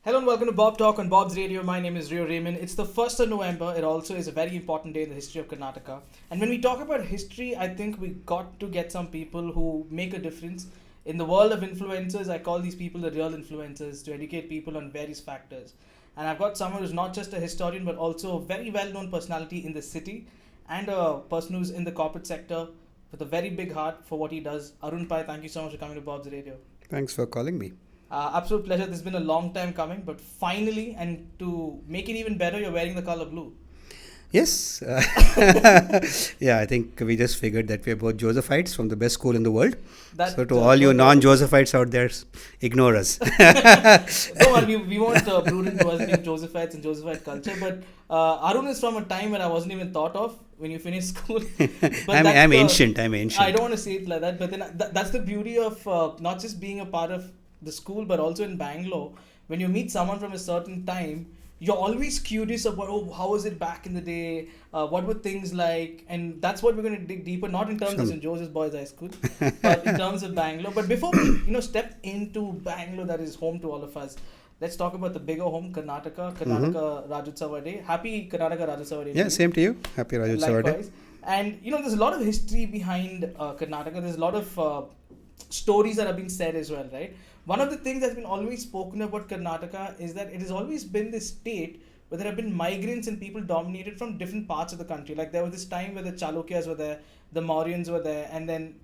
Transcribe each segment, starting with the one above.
Hello and welcome to Bob Talk on Bob's Radio. My name is Rio Raymond. It's the 1st of November. It also is a very important day in the history of Karnataka. And when we talk about history, I think we got to get some people who make a difference. In the world of influencers, I call these people the real influencers to educate people on various factors. And I've got someone who's not just a historian but also a very well known personality in the city and a person who's in the corporate sector with a very big heart for what he does. Arun Pai, thank you so much for coming to Bob's Radio. Thanks for calling me. Absolute pleasure. This has been a long time coming, but finally, and to make it even better, you're wearing the color blue. Yes. Yeah, I think we just figured that we're both Josephites from the best school in the world. So to all you non-Josephites out there, ignore us. Don't worry, we won't brood into us being Josephites and Josephite culture, but Arun is from a time when I wasn't even thought of when you finish school. I'm ancient. I don't want to say it like that, but then that's the beauty of not just being a part of the school, but also in Bangalore. When you meet someone from a certain time, you're always curious about, how was it back in the day? What were things like? And that's what we're going to dig deeper, not in terms of St. Joseph's Boys High School, but in terms of Bangalore. But before we step into Bangalore, that is home to all of us, let's talk about the bigger home, Karnataka Rajyotsava Day. Happy Karnataka Rajyotsava Day. Yeah, same to you. Happy Rajyotsava Day. And there's a lot of history behind Karnataka. There's a lot of stories that have been said as well, right? One of the things that's been always spoken about Karnataka is that it has always been this state where there have been migrants and people dominated from different parts of the country. Like there was this time where the Chalukyas were there, the Mauryans were there, and then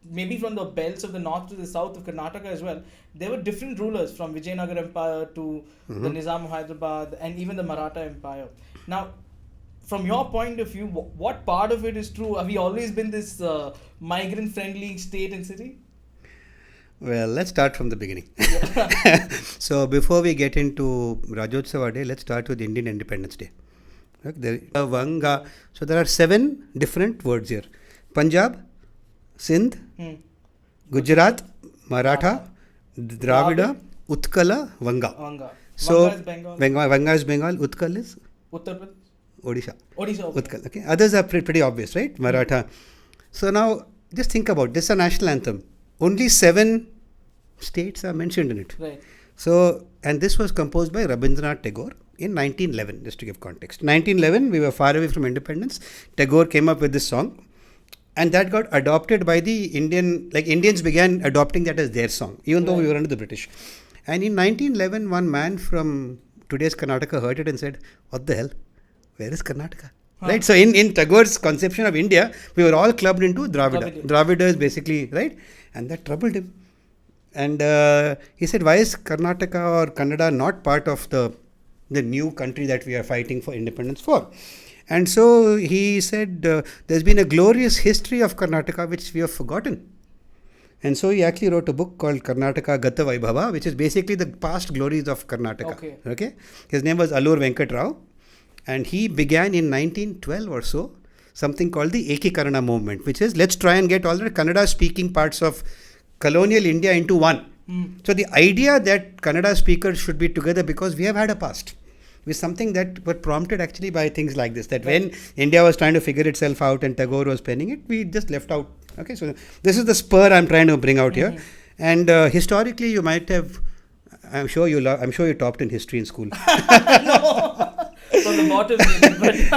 maybe from the belts of the north to the south of Karnataka as well, there were different rulers from Vijayanagar Empire to the Nizam of Hyderabad and even the Maratha Empire. Now, from your point of view, what part of it is true? Have we always been this migrant-friendly state and city? Well, let's start from the beginning. So before we get into Rajyotsava Day, let's start with Indian Independence Day. Vanga. So there are 7 different words here. Punjab, Sindh, Gujarat, Maratha, Dravida, Utkala, Vanga. So Vanga is Bengal, Utkal is? Uttar Pradesh. Odisha. Okay. Utkal. Okay. Others are pretty obvious, right? Maratha. So now just think about this, is a national anthem. Only 7 states are mentioned in it. Right. So, and this was composed by Rabindranath Tagore in 1911, just to give context. 1911, we were far away from independence. Tagore came up with this song, and that got adopted by the Indians began adopting that as their song, even though we were under the British. And in 1911, one man from today's Karnataka heard it and said, "What the hell? Where is Karnataka?" Right. So in Tagore's conception of India, we were all clubbed into Dravida. Dravida is basically, right? And that troubled him. And he said, why is Karnataka or Kannada not part of the new country that we are fighting for independence for? And so he said, there's been a glorious history of Karnataka which we have forgotten. And so he actually wrote a book called Karnataka Gata Vaibhava, which is basically the past glories of Karnataka. Okay. His name was Allur Venkat Rao. And he began in 1912 or so something called the Ekikarana movement, which is let's try and get all the Kannada speaking parts of colonial India into one. So the idea that Kannada speakers should be together, because we have had a past, was something that were prompted actually by things like this, that when India was trying to figure itself out and Tagore was penning it, we just left out. Okay, so this is the spur I'm trying to bring out here. And historically you might have, I'm sure you topped in history in school. No. From the bottom.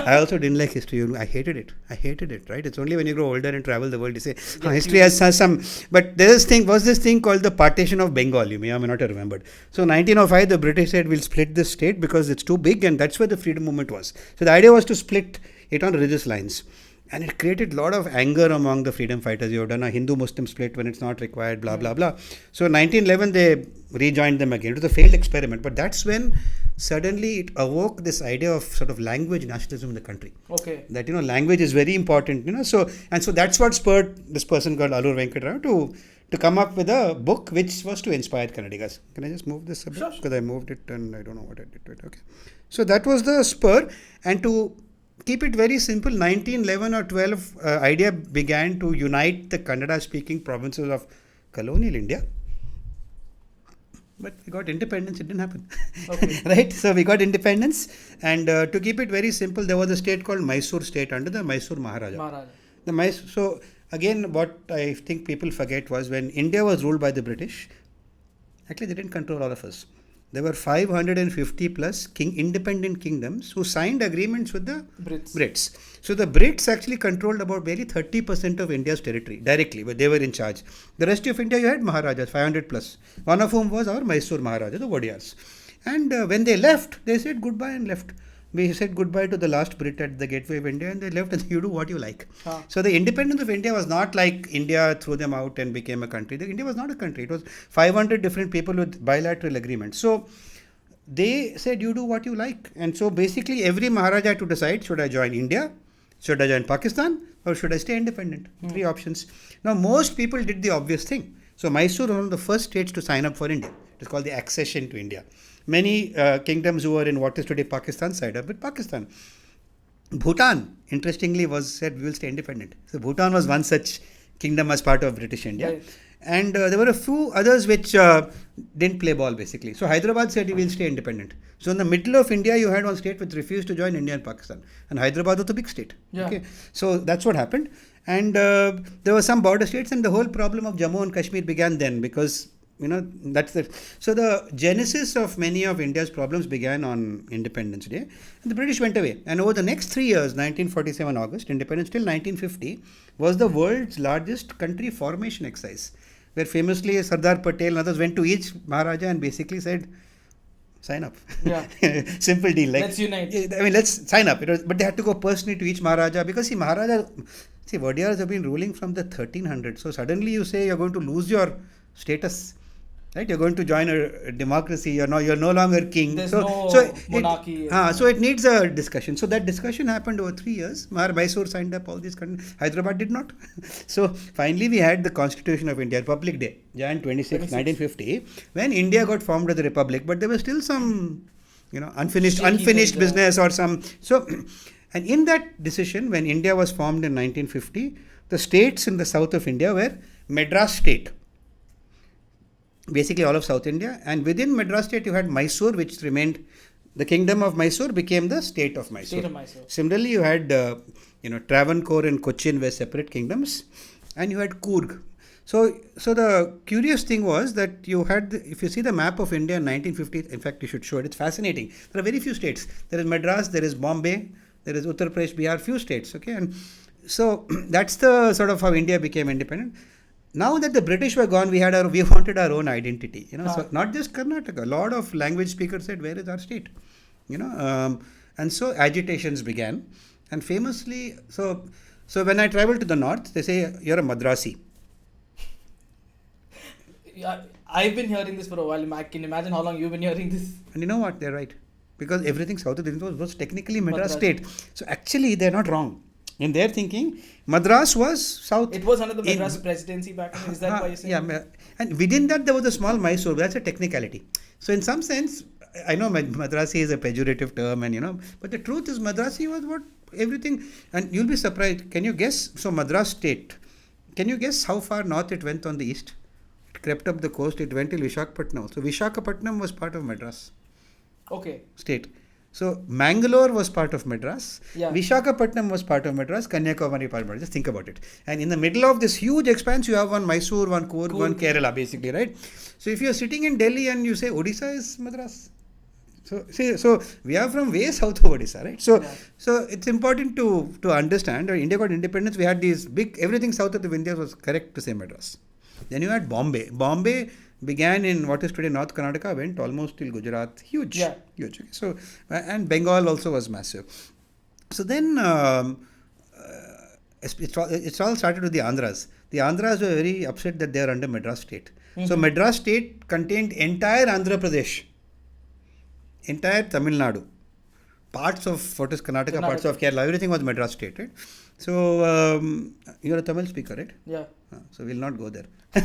I also didn't like history. I hated it, right? It's only when you grow older and travel the world you say, history has some. But was this thing called the partition of Bengal. You may or may not have remembered. So 1905, the British said, we'll split this state because it's too big, and that's where the freedom movement was. So the idea was to split it on religious lines. And it created a lot of anger among the freedom fighters. You have done a Hindu-Muslim split when it's not required, blah, blah, blah. So in 1911, they rejoined them again. It was a failed experiment. But that's when suddenly it awoke this idea of sort of language nationalism in the country. Okay. That, language is very important, So that's what spurred this person called Allur Venkat Rao to come up with a book which was to inspire Kannadigas. Can I just move this a bit? Sure. Because I moved it and I don't know what I did to it. Okay. So that was the spur. And to keep it very simple, 1911 or 12 idea began to unite the Kannada-speaking provinces of colonial India. But we got independence, it didn't happen. Okay. Right? So we got independence, and to keep it very simple, there was a state called Mysore state under the Mysore Maharaja. So again, what I think people forget was when India was ruled by the British, actually they didn't control all of us. there were 550 plus independent kingdoms who signed agreements with the Brits. So the Brits actually controlled about barely 30% of India's territory directly, but they were in charge. The rest of India, you had Maharajas, 500 plus, one of whom was our Mysore Maharaja, the Wadiyars. And when they left, they said goodbye and left. We said goodbye to the last Brit at the gateway of India, and they left, and you do what you like. So the independence of India was not like India threw them out and became a country. India was not a country. It was 500 different people with bilateral agreements. So they said you do what you like. And so basically every Maharaja had to decide, should I join India? Should I join Pakistan? Or should I stay independent? 3 options. Now most people did the obvious thing. So Mysore was one of the first states to sign up for India. It is called the accession to India. Many kingdoms who were in what is today Pakistan signed up with Pakistan. Bhutan, interestingly, said we will stay independent. So Bhutan was one such kingdom as part of British India. Right. And there were a few others which didn't play ball basically. So Hyderabad said we will stay independent. So in the middle of India, you had one state which refused to join India and Pakistan. And Hyderabad was a big state. Yeah. Okay. So that's what happened. And there were some border states, and the whole problem of Jammu and Kashmir began then, because that's the. So the genesis of many of India's problems began on Independence Day, and the British went away. And over the next 3 years, 1947 August, independence till 1950, was the world's largest country formation exercise, where famously Sardar Patel and others went to each Maharaja and basically said, sign up. Yeah. Simple deal. Like, let's unite. I mean, let's sign up. But they had to go personally to each Maharaja, because Wadiyars have been ruling from the 1300s. So suddenly you say you're going to lose your status. Right, you're going to join a democracy. You're no longer king. There's so no monarchy. So it needs a discussion. So that discussion happened over 3 years. Mysore signed up all these countries. Hyderabad did not. So finally, we had the Constitution of India, Republic Day, Jan 26, 1950, when India got formed as a republic. But there was still some, unfinished business or some. So, and in that decision, when India was formed in 1950, the states in the south of India were Madras state. Basically all of South India, and within Madras state you had Mysore, which remained, the kingdom of Mysore became the state of Mysore. Similarly, you had Travancore and Cochin were separate kingdoms, and you had Coorg. So the curious thing was that you had, if you see the map of India in 1950, in fact you should show it, it's fascinating. There are very few states. There is Madras, there is Bombay, there is Uttar Pradesh, Bihar, few states, okay, and so that's the sort of how India became independent. Now that the British were gone, we wanted our own identity. So not just Karnataka. A lot of language speakers said, "Where is our state?" And so agitations began. And famously, so when I travel to the north, they say you're a Madrasi. Yeah, I've been hearing this for a while. I can imagine how long you've been hearing this. And you know what? They're right, because everything south of India was technically Madras state. So actually, they're not wrong. In their thinking, Madras was south. It was under the Madras presidency back then. Is that why you're saying? Yeah, and within that there was a small Mysore. That's a technicality. So in some sense, I know Madrasi is a pejorative term, and but the truth is Madrasi was what everything. And you'll be surprised. Can you guess? So Madras state. Can you guess how far north it went on the east? It crept up the coast. It went till Visakhapatnam. So Visakhapatnam was part of Madras. Okay. State. So Bangalore was part of Madras, Visakhapatnam was part of Madras, Kanyakumari part of Madras. Just think about it. And in the middle of this huge expanse, you have one Mysore, one Coorg, one Kerala, basically, right? So if you are sitting in Delhi and you say Odisha is Madras, so we are from way south of Odisha, right? So it's important to understand. India got independence. We had these everything south of the Vindhyas was correct to say Madras. Then you had Bombay. Bombay began in what is today North Karnataka, went almost till Gujarat. Huge. Okay. So, and Bengal also was massive. So then it's all started with the Andhras. The Andhras were very upset that they are under Madras state. Mm-hmm. So Madras state contained entire Andhra Pradesh, entire Tamil Nadu, parts of what is Karnataka, parts of Kerala, everything was Madras state, right? So you're a Tamil speaker, right? Yeah. So we'll not go there. I'm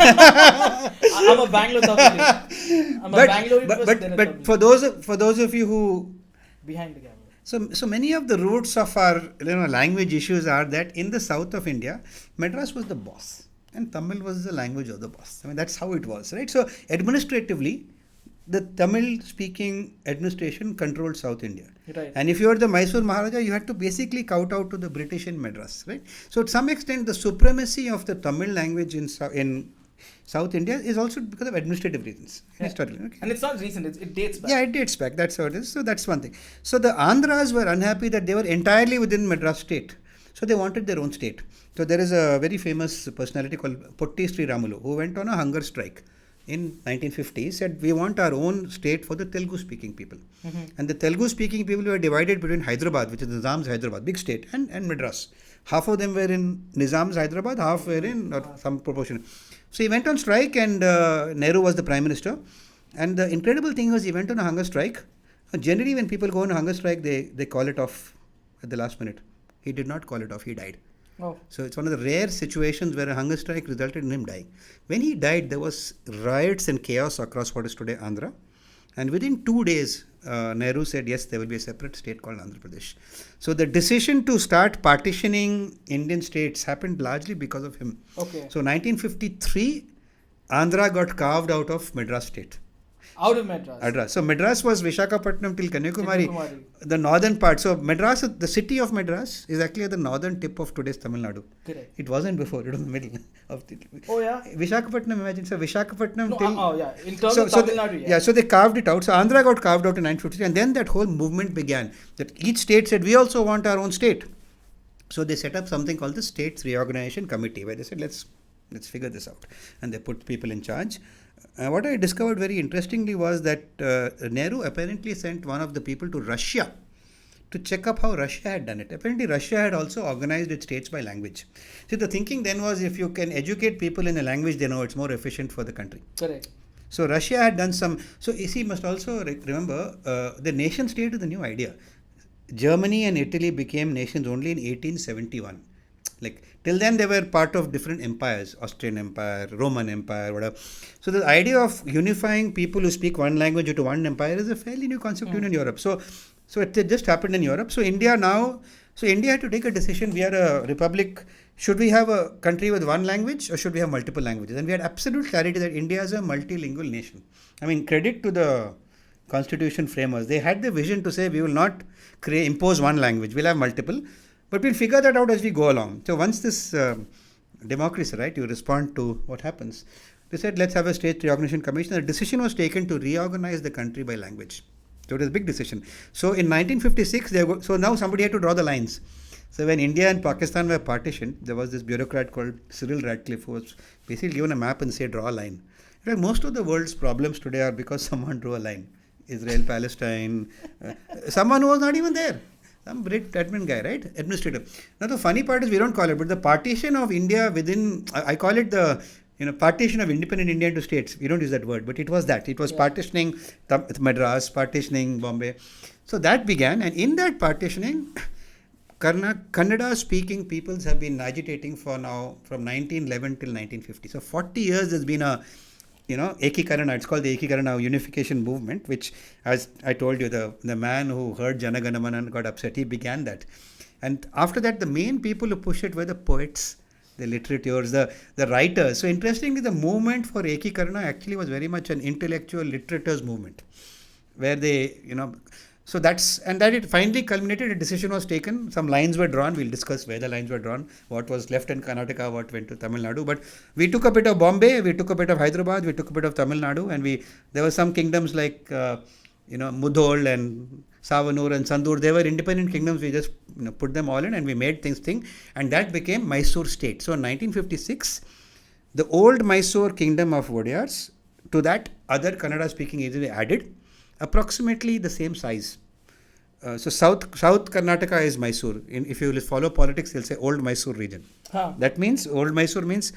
a Bangalore but for those of you who behind the camera. So many of the roots of our language issues are that in the south of India, Madras was the boss and Tamil was the language of the boss. I mean, that's how it was, right? So administratively, the Tamil speaking administration controlled South India. Right. And if you were the Mysore Maharaja, you had to basically kowtow to the British in Madras, right? So to some extent, the supremacy of the Tamil language in South India is also because of administrative reasons. Yeah. Historically. Okay. And it's not recent, it dates back. Yeah, it dates back. That's how it is. So that's one thing. So the Andhras were unhappy that they were entirely within Madras state. So they wanted their own state. So there is a very famous personality called Potti Sri Ramulu who went on a hunger strike in 1950. He said, we want our own state for the Telugu speaking people. And the Telugu speaking people were divided between Hyderabad, which is Nizam's Hyderabad, big state, and Madras. Half of them were in Nizam's Hyderabad, half were in some proportion. So he went on strike and Nehru was the prime minister. And the incredible thing was he went on a hunger strike. Generally when people go on a hunger strike, they call it off at the last minute. He did not call it off, he died. Oh. So it's one of the rare situations where a hunger strike resulted in him dying. When he died, there was riots and chaos across what is today Andhra. And within 2 days, Nehru said, yes, there will be a separate state called Andhra Pradesh. So the decision to start partitioning Indian states happened largely because of him. Okay. So 1953, Andhra got carved out of Madras state. Out of Madras. So Madras was Vishakhapatnam till Kanyakumari, Kanyakumari. the northern part. So Madras, the city of Madras is actually at the northern tip of today's Tamil Nadu. Correct. It wasn't before, it was in the middle of the... Oh yeah? Vishakhapatnam, imagine. So Vishakhapatnam No, till... yeah. In terms of Tamil Nadu, yeah. Yeah, so they carved it out. So Andhra got carved out in 1953 and then that whole movement began. That each state said, we also want our own state. So they set up something called the States Reorganization Committee where they said, let's figure this out. And they put people in charge. What I discovered very interestingly was that Nehru apparently sent one of the people to Russia to check up how Russia had done it. Apparently, Russia had also organized its states by language. See, the thinking then was if you can educate people in a language they know, it's more efficient for the country. Correct. So Russia had done some. So you see, must also remember the nation state is the new idea. Germany and Italy became nations only in 1871. Like till then they were part of different empires, Austrian Empire, Roman Empire, whatever. So the idea of unifying people who speak one language into one empire is a fairly new concept even in Europe. So it just happened in Europe. So India had to take a decision. We are a republic. Should we have a country with one language or should we have multiple languages? And we had absolute clarity that India is a multilingual nation. I mean, credit to the constitution framers. They had the vision to say we will not impose one language. We'll have multiple. But we'll figure that out as we go along. So once this democracy, right, you respond to what happens. They said, let's have a state reorganization commission. The decision was taken to reorganize the country by language. So it was a big decision. So in 1956, so now somebody had to draw the lines. So when India and Pakistan were partitioned, there was this bureaucrat called Cyril Radcliffe who was basically given a map and said, draw a line. In fact, most of the world's problems today are because someone drew a line. Israel, Palestine, someone who was not even there. Some Brit admin guy, right? Administrative. Now the funny part is we don't call it, but the partition of India within, I call it the partition of independent India into states. We don't use that word, but it was that. It was partitioning Madras, partitioning Bombay. So that began, and in that partitioning, Kannada speaking peoples have been agitating for now from 1911 till 1950. So 40 years there's been a Ekikarana, it's called the Ekikarana unification movement, which, as I told you, the man who heard Jana Gana Mana and got upset, he began that. And after that, the main people who pushed it were the poets, the literateurs, the writers. So interestingly, the movement for Ekikarana actually was very much an intellectual literateurs movement, where they, so that it finally culminated, a decision was taken, some lines were drawn, we'll discuss where the lines were drawn, what was left in Karnataka, what went to Tamil Nadu, but we took a bit of Bombay, we took a bit of Hyderabad, we took a bit of Tamil Nadu, and there were some kingdoms like, Mudhol and Savanur and Sandur, they were independent kingdoms, we just put them all in and we made things and that became Mysore state. So in 1956, the old Mysore kingdom of Vodiyars, to that other Kannada speaking areas added, approximately the same size. So South Karnataka is Mysore. If you follow politics, they'll say Old Mysore region. That means, Old Mysore means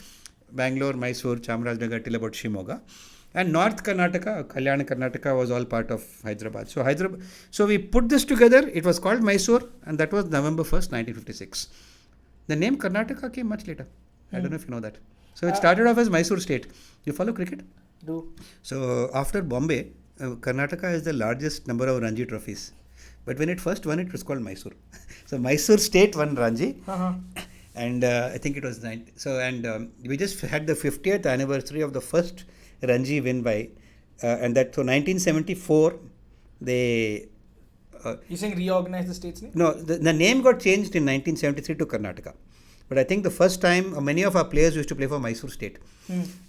Bangalore, Mysore, Chamarajanagar till about Shimoga. And North Karnataka, Kalyana Karnataka was all part of Hyderabad. So we put this together, it was called Mysore, and that was November 1st, 1956. The name Karnataka came much later. I don't know if you know that. So it started off as Mysore state. You follow cricket? Do. So after Bombay, Karnataka is the largest number of Ranji trophies. But when it first won, it was called Mysore. So Mysore state won Ranji. And I think it was 90. So, we just had the 50th anniversary of the first Ranji win by, and that, so 1974, they... You're saying reorganize the state's name? No, the name got changed in 1973 to Karnataka. But I think the first time many of our players used to play for Mysore State.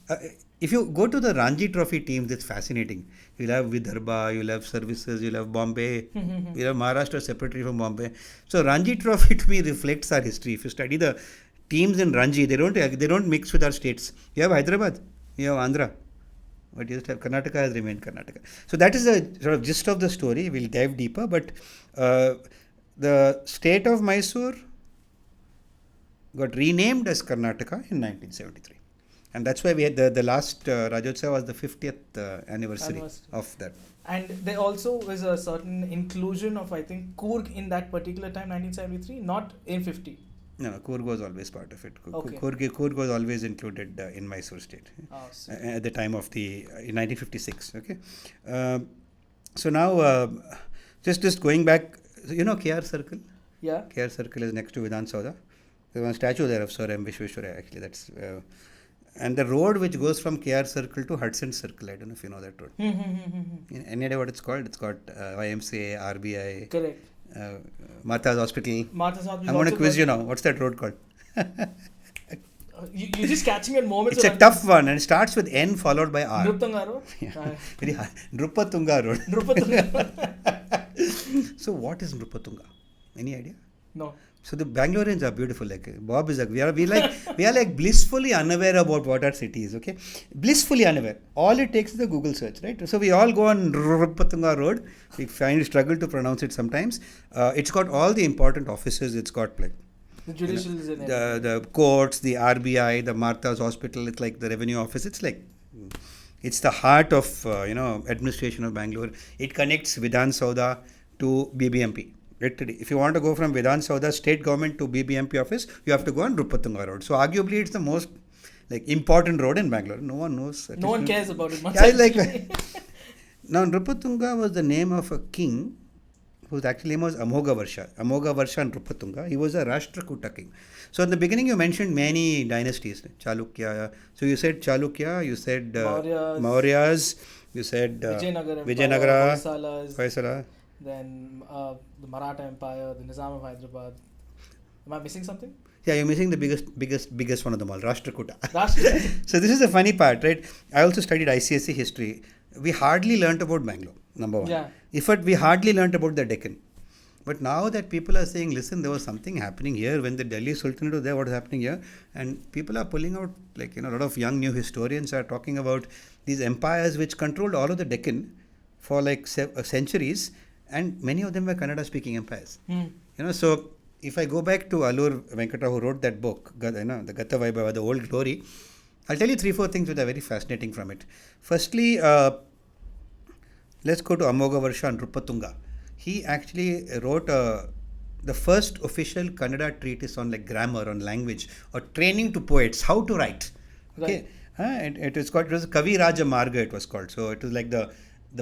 Uh, if you go to the Ranji Trophy teams, it's fascinating. You'll have Vidarbha, you'll have Services, you'll have Bombay, you'll have Maharashtra separately from Bombay. So Ranji Trophy to me reflects our history. If you study the teams in Ranji, they don't mix with our states. You have Hyderabad, you have Andhra, but you just have Karnataka has remained Karnataka. So that is the sort of gist of the story. We'll dive deeper, but the state of Mysore got renamed as Karnataka in 1973. And that's why we had the last Rajyotsava was the 50th anniversary of that. And there also was a certain inclusion of, I think, Coorg in that particular time, 1973, not in 50. No, Coorg was always part of it. Okay. Coorg was always included in Mysore State at the time of in 1956. Okay, so now just going back, you know KR Circle. Yeah. KR Circle is next to Vidhan Sauda. There's one statue there of Sir M. Vishweshwaraya. Actually, that's and the road which goes from KR Circle to Hudson Circle. I don't know if you know that road. Any idea what it's called? It's got YMCA, RBI. Correct. Martha's Hospital. Martha's Hospital. I'm going to quiz you now. What's that road called? You're just catching me at moments. It's a tough one and it starts with N followed by R. Nrupatunga Road? Yeah. Very hard. Nrupatunga Road. Nrupatunga. So what is Nrupatunga? Any idea? No. So the Bangaloreans are beautiful. Like Bob is like we are like blissfully unaware about what our city is. Okay, blissfully unaware. All it takes is a Google search, right? So we all go on Nrupatunga Road. We struggle to pronounce it sometimes. It's got all the important offices. It's got like the judicials the courts, the RBI, the Martha's Hospital. It's like the revenue office. It's like it's the heart of administration of Bangalore. It connects Vidhan Sauda to BBMP. If you want to go from Vidhan Sauda state government to BBMP office, you have to go on Nrupatunga Road. So arguably it's the most important road in Bangalore. No one knows. No one cares about it much. Now Nrupatunga was the name of a king whose actual name was Amogha Varsha. Amogha Varsha Nrupatunga. He was a Rashtrakuta king. So in the beginning you mentioned many dynasties. Chalukya. So you said Chalukya, you said Mauryas, you said Vijayanagara, Hoysala. Then the Maratha Empire, the Nizam of Hyderabad. Am I missing something? Yeah, you're missing the biggest one of them all, Rashtrakuta. So this is the funny part, right? I also studied ICSE history. We hardly learnt about Bangalore, number one. Yeah. In fact, we hardly learnt about the Deccan. But now that people are saying, listen, there was something happening here when the Delhi Sultanate was there, what is happening here? And people are pulling out, a lot of young new historians are talking about these empires which controlled all of the Deccan for centuries. And many of them were Kannada-speaking empires. So if I go back to Allur Venkata, who wrote that book, the Gata Vaibhava, the Old Glory, I'll tell you 3-4 things which are very fascinating from it. Firstly, let's go to Amogha Varsha and Nrupatunga. He actually wrote the first official Kannada treatise on grammar, on language, or training to poets, how to write. Okay, right. It was Kavi Raja Marga. It was called. So it was like the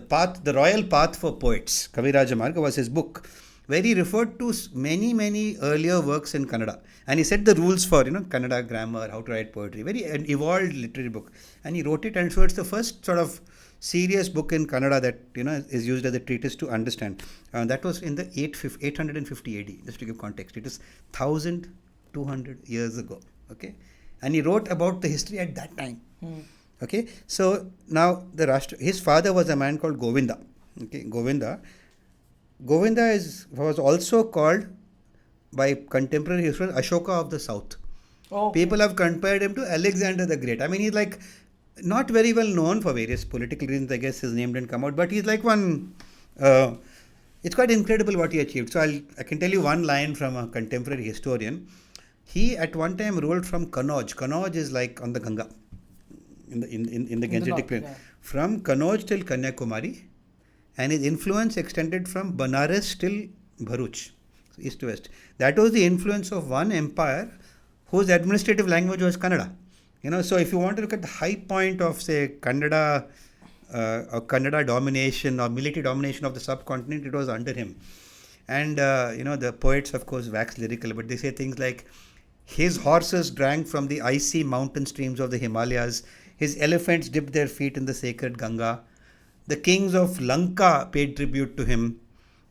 path, the royal path for poets. Kavi Raja Marga was his book, where he referred to many earlier works in Kannada, and he set the rules for Kannada grammar, how to write poetry. Very an evolved literary book, and he wrote it, and so it's the first sort of serious book in Kannada that is used as a treatise to understand. That was in the 850 AD. Just to give context, it is 1200 years ago. Okay, and he wrote about the history at that time. Okay, so now his father was a man called Govinda. Okay, Govinda was also called by contemporary historians Ashoka of the South. Oh. People have compared him to Alexander the Great. I mean, he's not very well known for various political reasons. I guess his name didn't come out, but he's one. It's quite incredible what he achieved. So I can tell you one line from a contemporary historian. He at one time ruled from Kannauj. Kannauj is on the Ganga. In the Gangetic Plain, from Kannauj till Kanyakumari, and his influence extended from Banaras till Bharuch, east to west. That was the influence of one empire whose administrative language was Kannada. So if you want to look at the high point of, say, Kannada domination or military domination of the subcontinent, it was under him. And the poets, of course, wax lyrical, but they say things like, his horses drank from the icy mountain streams of the Himalayas. His elephants dipped their feet in the sacred Ganga. The kings of Lanka paid tribute to him.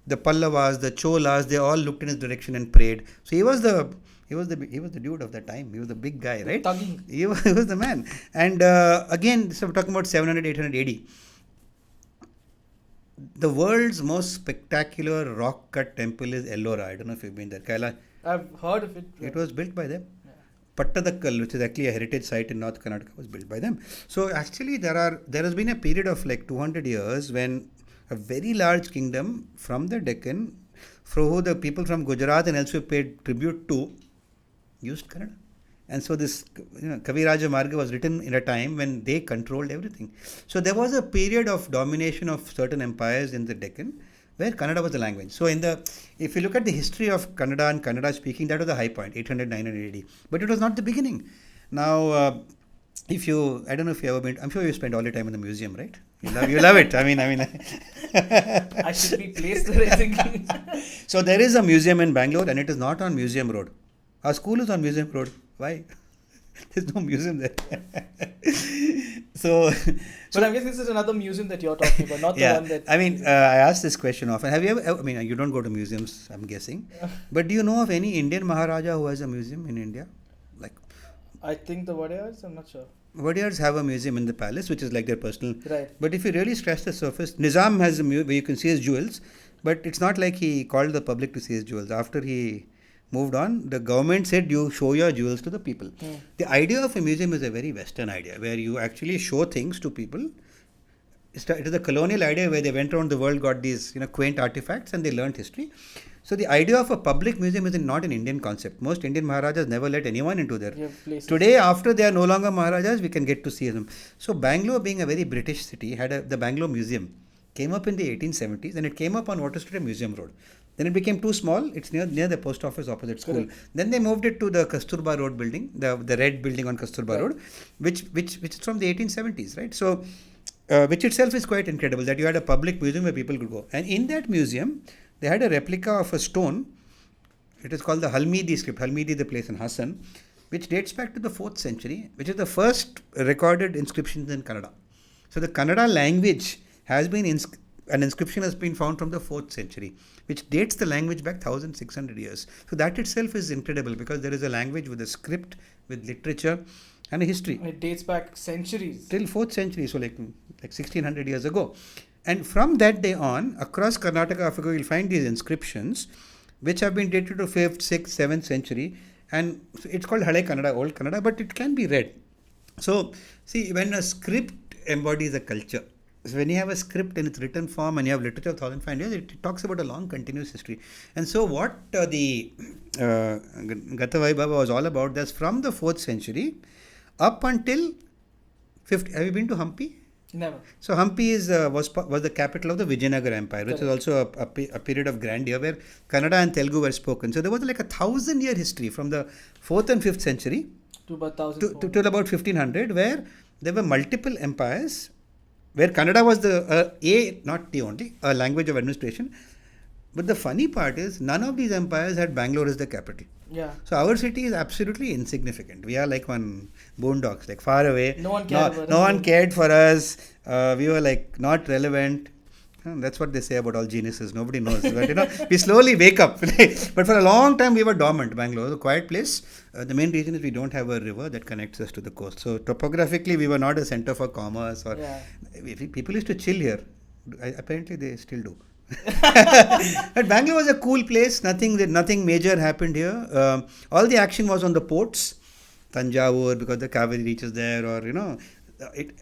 The Pallavas, the Cholas, they all looked in his direction and prayed. So he was the He was the dude of that time. He was the big guy, right? Thugging. He was the man. And again, so we're talking about 700, 800 AD. The world's most spectacular rock cut temple is Ellora. I don't know if you've been there. I've heard of it. It was built by them. Yeah. Pattadakkal, which is actually a heritage site in North Karnataka, was built by them. So actually, there has been a period of like 200 years when a very large kingdom from the Deccan, for who the people from Gujarat and elsewhere paid tribute to, used Kannada. And so this, Kaviraja Marga was written in a time when they controlled everything. So there was a period of domination of certain empires in the Deccan where Kannada was the language. So if you look at the history of Kannada and Kannada speaking, that was the high point, 800, 900 AD. But it was not the beginning. Now, I don't know if you ever been, I'm sure you spend all your time in the museum, right? You love it. I mean. I should be placed there, I think. So there is a museum in Bangalore and it is not on Museum Road. Our school is on Museum Road. Why? There's no museum there. But I guess this is another museum that you're talking about, not the one that... I asked this question often. Have you ever, you don't go to museums, I'm guessing. But do you know of any Indian Maharaja who has a museum in India? I think the Wadiyars, I'm not sure. Wadiyars have a museum in the palace, which is like their personal... Right. But if you really scratch the surface, Nizam has a museum where you can see his jewels, but it's not like he called the public to see his jewels. After he moved on, the government said you show your jewels to the people. The idea of a museum is a very Western idea, where you actually show things to people. It is a colonial idea where they went around the world, got these quaint artifacts, and they learned history. So the idea of a public museum is not an Indian concept. Most Indian Maharajas never let anyone into their places. Today, after they are no longer Maharajas, we can get to see them. So Bangalore, being a very British city, had the Bangalore Museum. Came up in the 1870s, and it came up on what is today Museum Road. Then it became too small. It's near the post office opposite school. Correct. Then they moved it to the Kasturba Road building, the red building on Kasturba Road, which is from the 1870s, right? So, which itself is quite incredible that you had a public museum where people could go. And in that museum, they had a replica of a stone. It is called the Halmidi script. Halmidi, the place in Hassan, which dates back to the 4th century, which is the first recorded inscriptions in Kannada. So the Kannada language has been an inscription has been found from the 4th century, which dates the language back 1600 years. So that itself is incredible because there is a language with a script, with literature and a history. It dates back centuries. Till 4th century, so like 1600 years ago. And from that day on, across Karnataka, Africa, you'll find these inscriptions which have been dated to 5th, 6th, 7th century. And it's called Hale Kannada, Old Kannada, but it can be read. So, see, when a script embodies a culture, so when you have a script in its written form and you have literature of 1500 years, it talks about a long continuous history. And so what the Gatavai Baba was all about, that's from the 4th century up until 50. Have you been to Hampi? Never. So Hampi was the capital of the Vijayanagar Empire, which is also a period of grandeur where Kannada and Telugu were spoken. So there was like a 1000-year history from the 4th and 5th century to about 1500, where there were multiple empires, where Kannada was not the only, a language of administration. But the funny part is, none of these empires had Bangalore as the capital. Yeah. So our city is absolutely insignificant. We are like one boondocks, like far away. No one cared no one cared for us. We were like not relevant. That's what they say about all geniuses. Nobody knows. But we slowly wake up. But for a long time we were dormant. Bangalore was a quiet place. The main reason is we don't have a river that connects us to the coast. So topographically we were not a center for commerce. People used to chill here. Apparently they still do. But Bangalore was a cool place. Nothing major happened here. All the action was on the ports. Tanjavur, because the Kaveri reaches there, or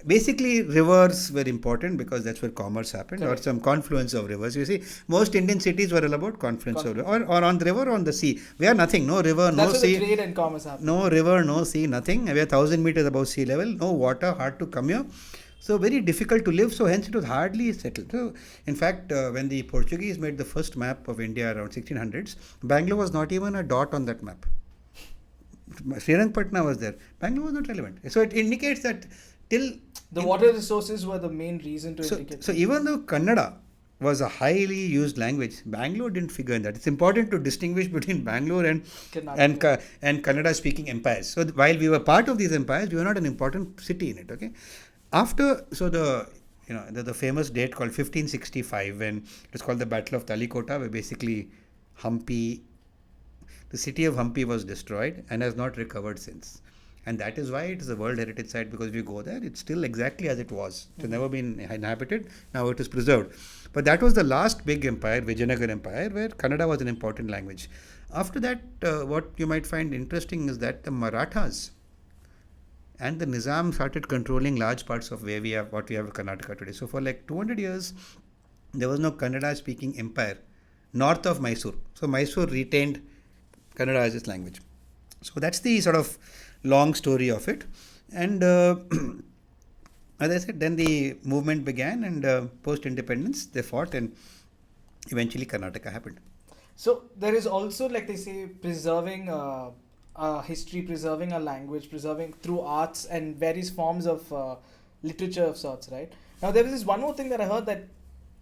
basically rivers were important because that's where commerce happened. Correct. Or some confluence of rivers. You see, most Indian cities were all about confluence of river, or on the river or on the sea. We are nothing. No river, no that's sea. That's where the trade and commerce happened. No river, no sea, nothing. We are 1000 meters above sea level. No water, hard to come here. So very difficult to live, so hence it was hardly settled. So in fact, when the Portuguese made the first map of India around 1600s, Bangalore was not even a dot on that map. Srirangpatna was there. Bangalore was not relevant. So it indicates that water resources were the main reason to indicate. So even though Kannada was a highly used language, Bangalore didn't figure in that. It's important to distinguish between Bangalore and Kannada speaking empires. So while we were part of these empires, we were not an important city in it. Okay. After, so the famous date called 1565, when it was called the Battle of Talikota, where basically Hampi, the city of Hampi was destroyed and has not recovered since. And that is why it is a World Heritage Site, because if you go there, it's still exactly as it was. It has never been inhabited, now it is preserved. But that was the last big empire, Vijayanagar Empire, where Kannada was an important language. After that, what you might find interesting is that the Marathas and the Nizam started controlling large parts of where we have what we have in Karnataka today. So for like 200 years, there was no Kannada speaking empire north of Mysore. So Mysore retained Kannada as its language. So that's the sort of long story of it. And as I said, then the movement began, and post-independence they fought, and eventually Karnataka happened. So there is also, like they say, preserving history, preserving a language, preserving through arts and various forms of literature of sorts, right? Now there is this one more thing that I heard, that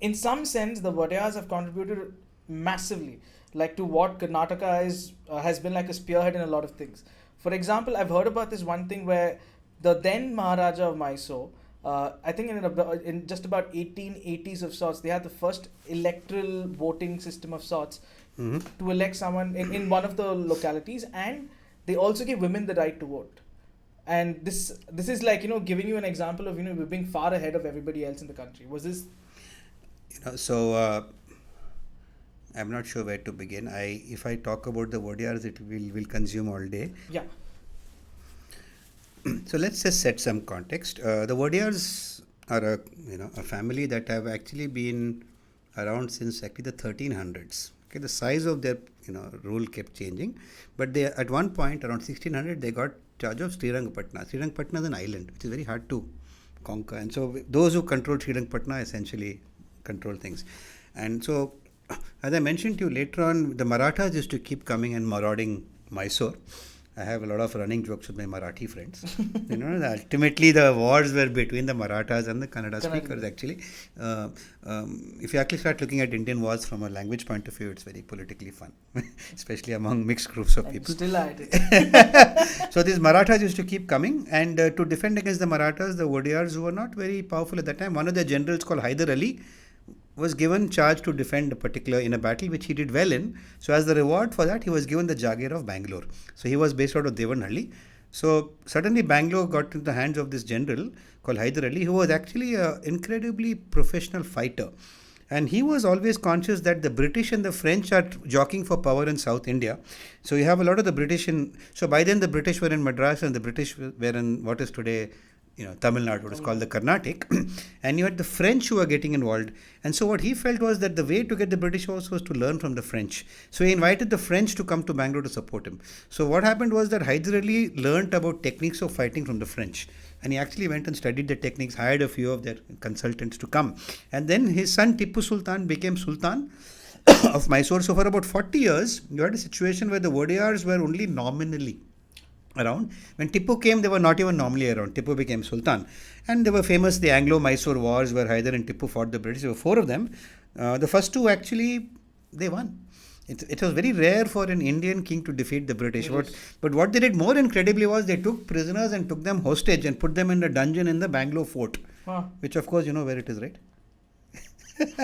in some sense the Vodayars have contributed massively, like to what Karnataka is has been like a spearhead in a lot of things. For example, I've heard about this one thing where the then Maharaja of Mysore, I think in just about 1880s of sorts, they had the first electoral voting system of sorts to elect someone in one of the localities, and they also gave women the right to vote. And this is like, giving you an example of, we're being far ahead of everybody else in the country. Was this? So I'm not sure where to begin. If I talk about the Vodayars, it will consume all day. Yeah. So let's just set some context. The Vodayars are a family that have actually been around since actually the 1300s. Okay, the size of their rule kept changing, but they at one point around 1600 they got charge of Srirangapatna. Srirangapatna is an island which is very hard to conquer, and so those who control Srirangapatna essentially control things. And so, as I mentioned to you later on, the Marathas used to keep coming and marauding Mysore. I have a lot of running jokes with my Marathi friends. Ultimately the wars were between the Marathas and the Kannada speakers actually. If you actually start looking at Indian wars from a language point of view, it's very politically fun, especially among mixed groups of people. Still at it. So these Marathas used to keep coming, and to defend against the Marathas, the Vodayars, who were not very powerful at that time, one of their generals called Hyder Ali was given charge to defend a particular in a battle which he did well in. So as the reward for that, he was given the Jagir of Bangalore. So he was based out of Devanhalli. So suddenly Bangalore got into the hands of this general called Hyder Ali, who was actually an incredibly professional fighter. And he was always conscious that the British and the French are jockeying for power in South India. So you have a lot of the British so by then the British were in Madras and the British were in what is today Tamil Nadu, what is called the Carnatic, and you had the French who were getting involved. And so what he felt was that the way to get the British was to learn from the French. So he invited the French to come to Bangalore to support him. So what happened was that Hyder Ali learnt about techniques of fighting from the French. And he actually went and studied the techniques, hired a few of their consultants to come. And then his son Tipu Sultan became Sultan of Mysore. So for about 40 years, you had a situation where the Vodayars were only nominally around. When Tipu came, they were not even nominally around. Tipu became Sultan. And they were famous, the Anglo-Mysore wars, where Hyder and Tipu fought the British. There were 4 of them. The first 2 actually, they won. It was very rare for an Indian king to defeat the British. But what they did more incredibly was they took prisoners and took them hostage and put them in a dungeon in the Bangalore fort. Which of course you know where it is, right?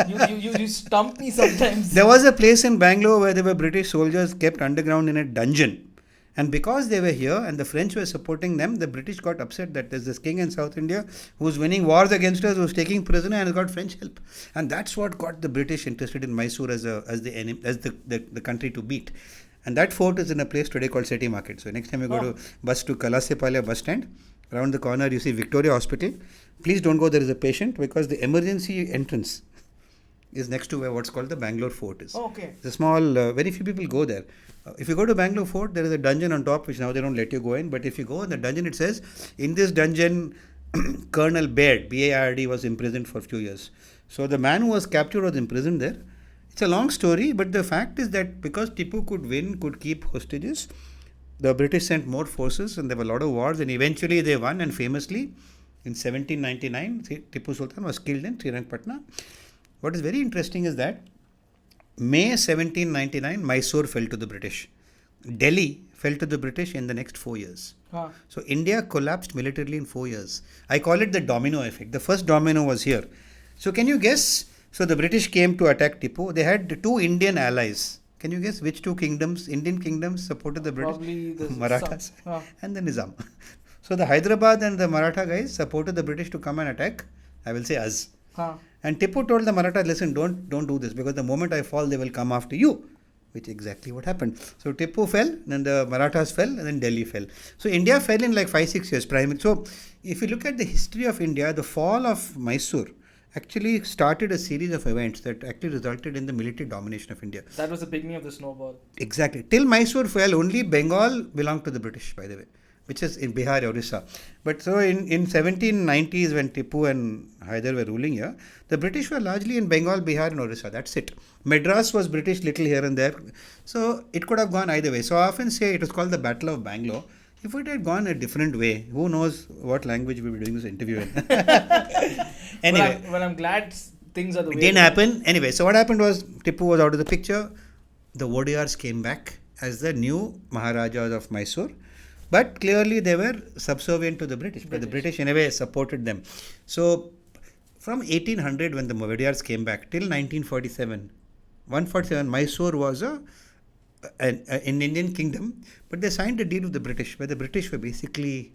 You stump me sometimes. There was a place in Bangalore where there were British soldiers kept underground in a dungeon. And because they were here and the French were supporting them, the British got upset that there's this king in South India who's winning wars against us, who's taking prisoner and has got French help. And that's what got the British interested in Mysore as the country to beat. And that fort is in a place today called City Market. So next time you go to Kalasepalya bus stand, around the corner you see Victoria Hospital. Please don't go, there is a patient, because the emergency entrance is next to where what's called the Bangalore Fort is. Okay. It's a small, very few people go there. If you go to Bangalore Fort, there is a dungeon on top, which now they don't let you go in. But if you go in the dungeon, it says, in this dungeon, Colonel Baird, B-A-R-D, was imprisoned for a few years. So the man who was captured was imprisoned there. It's a long story, but the fact is that because Tipu could keep hostages, the British sent more forces and there were a lot of wars, and eventually they won. And famously, in 1799, Tipu Sultan was killed in Srirangapatna. What is very interesting is that May 1799, Mysore fell to the British. Delhi fell to the British in the next 4 years. So India collapsed militarily in 4 years. I call it the domino effect. The first domino was here. So can you guess? So the British came to attack Tipu. They had 2 Indian allies Can you guess which two kingdoms, Indian kingdoms, supported the British? Probably the Marathas some. and the Nizam. So the Hyderabad and the Maratha guys supported the British to come and attack, I will say us. And Tipu told the Marathas, listen, don't do this, because the moment I fall, they will come after you. Which exactly what happened. So Tipu fell, then the Marathas fell, and then Delhi fell. So India fell in like 5-6 years. So if you look at the history of India, the fall of Mysore actually started a series of events that actually resulted in the military domination of India. That was the beginning of the snowball. Exactly. Till Mysore fell, only Bengal belonged to the British, by the way, which is in Bihar, Orissa. But so in 1790s, when Tipu and Hyder were ruling here, the British were largely in Bengal, Bihar and Orissa. That's it. Madras was British little here and there. So it could have gone either way. So I often say it was called the Battle of Bangalore. If it had gone a different way, who knows what language we were doing this interview in. Anyway. Well, I'm glad things are the way. It didn't happen. Anyway, so what happened was Tipu was out of the picture. The Wadiyars came back as the new Maharajas of Mysore. But clearly they were subservient to the British. But the British in a way supported them. So from 1800 when the Wadiyars came back till 1947, 147, Mysore was an Indian kingdom. But they signed a deal with the British where the British were basically,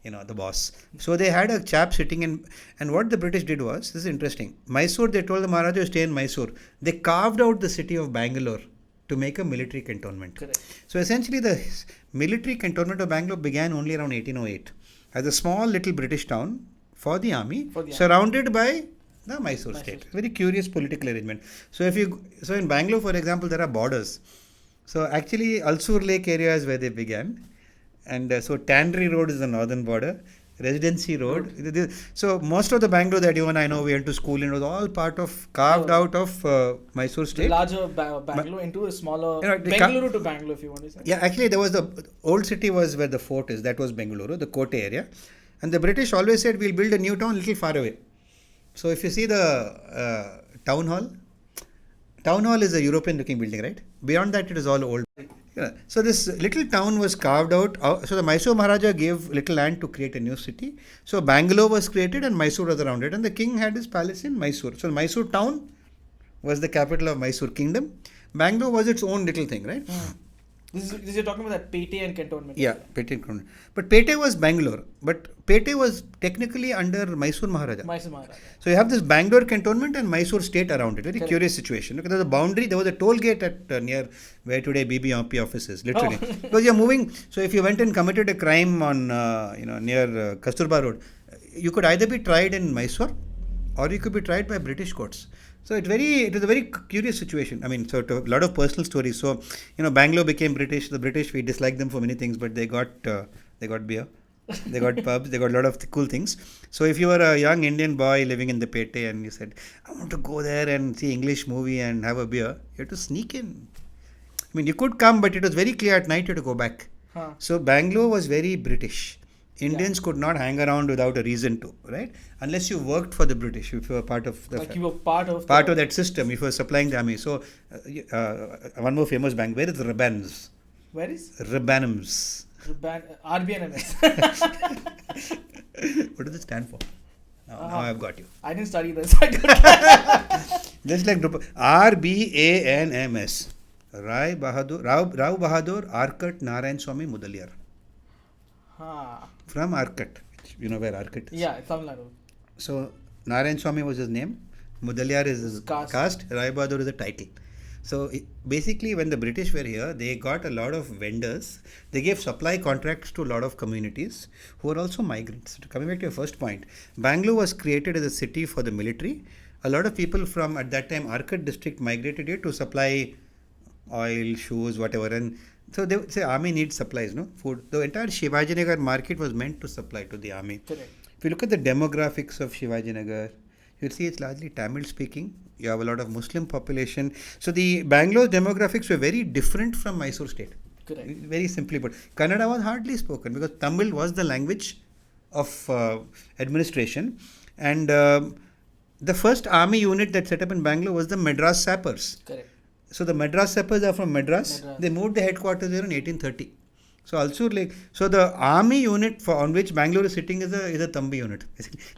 the boss. So they had a chap sitting in, and what the British did was, this is interesting. Mysore, they told the Maharaja to stay in Mysore. They carved out the city of Bangalore to make a military cantonment. Correct. So essentially the military cantonment of Bangalore began only around 1808 as a small little British town for the army, surrounded by the Mysore state. Very curious political arrangement. So in Bangalore, for example, there are borders. So actually Alsur Lake area is where they began. And so Tannery Road is the northern border. Residency Road. So most of the Bangalore that you and I know we went to school in was all part of carved out of Mysore state. The larger Bangalore into a smaller Bengaluru to Bangalore, if you want to say. Yeah, actually there was the old city was where the fort is. That was Bengaluru, the Kote area. And the British always said we'll build a new town a little far away. So if you see the town hall is a European looking building, right? Beyond that it is all old. Yeah. So this little town was carved out. So the Mysore Maharaja gave little land to create a new city. So Bangalore was created and Mysore was around it. And the king had his palace in Mysore. So Mysore town was the capital of Mysore kingdom. Bangalore was its own little thing, right? This you're talking about that Pete and cantonment. Yeah, Pete and cantonment. But Pete was Bangalore. But Pete was technically under Mysore Maharaja. So you have this Bangalore cantonment and Mysore state around it. Very curious situation. Because there was a boundary, there was a toll gate at near where today BBMP office is, literally. Because you're moving. So if you went and committed a crime on near Kasturba Road, you could either be tried in Mysore or you could be tried by British courts. So it was a very curious situation. I mean, so a lot of personal stories. So, Bangalore became British. The British, we disliked them for many things, but they got beer, they got pubs, they got a lot of cool things. So if you were a young Indian boy living in the Pete and you said, I want to go there and see English movie and have a beer, you had to sneak in. I mean, you could come, but it was very clear at night you had to go back. So Bangalore was very British. Indians could not hang around without a reason to, right? Unless you worked for the British, if you were part of the... you were part of that system, if you were supplying the army. So, one more famous bank, where is Rabanams? Where is? Rabanams. RBNMS. What does it stand for? Now I've got you. I didn't study this. Just like RBANMS. Rao Bahadur Arcot Narayan Swami Mudaliar. From Arcot. You know where Arcot is? Yeah, Tamil Nadu. So, Narayan Swami was his name. Mudaliar is his caste. Rai Bahadur is the title. So, basically, when the British were here, they got a lot of vendors. They gave supply contracts to a lot of communities who were also migrants. So, coming back to your first point, Bangalore was created as a city for the military. A lot of people from, at that time, Arcot district migrated here to supply oil, shoes, whatever. And so they would say army needs supplies, no? Food. The entire Shivajinagar market was meant to supply to the army. Correct. If you look at the demographics of Shivajinagar, you'll see it's largely Tamil speaking. You have a lot of Muslim population. So the Bangalore demographics were very different from Mysore state. Correct. Very simply put. Kannada was hardly spoken because Tamil was the language of administration. And the first army unit that set up in Bangalore was the Madras Sappers. Correct. So the Madras Sappers are from Madras. They moved the headquarters there in 1830. So also so the army unit on which Bangalore is sitting is a Tambi unit.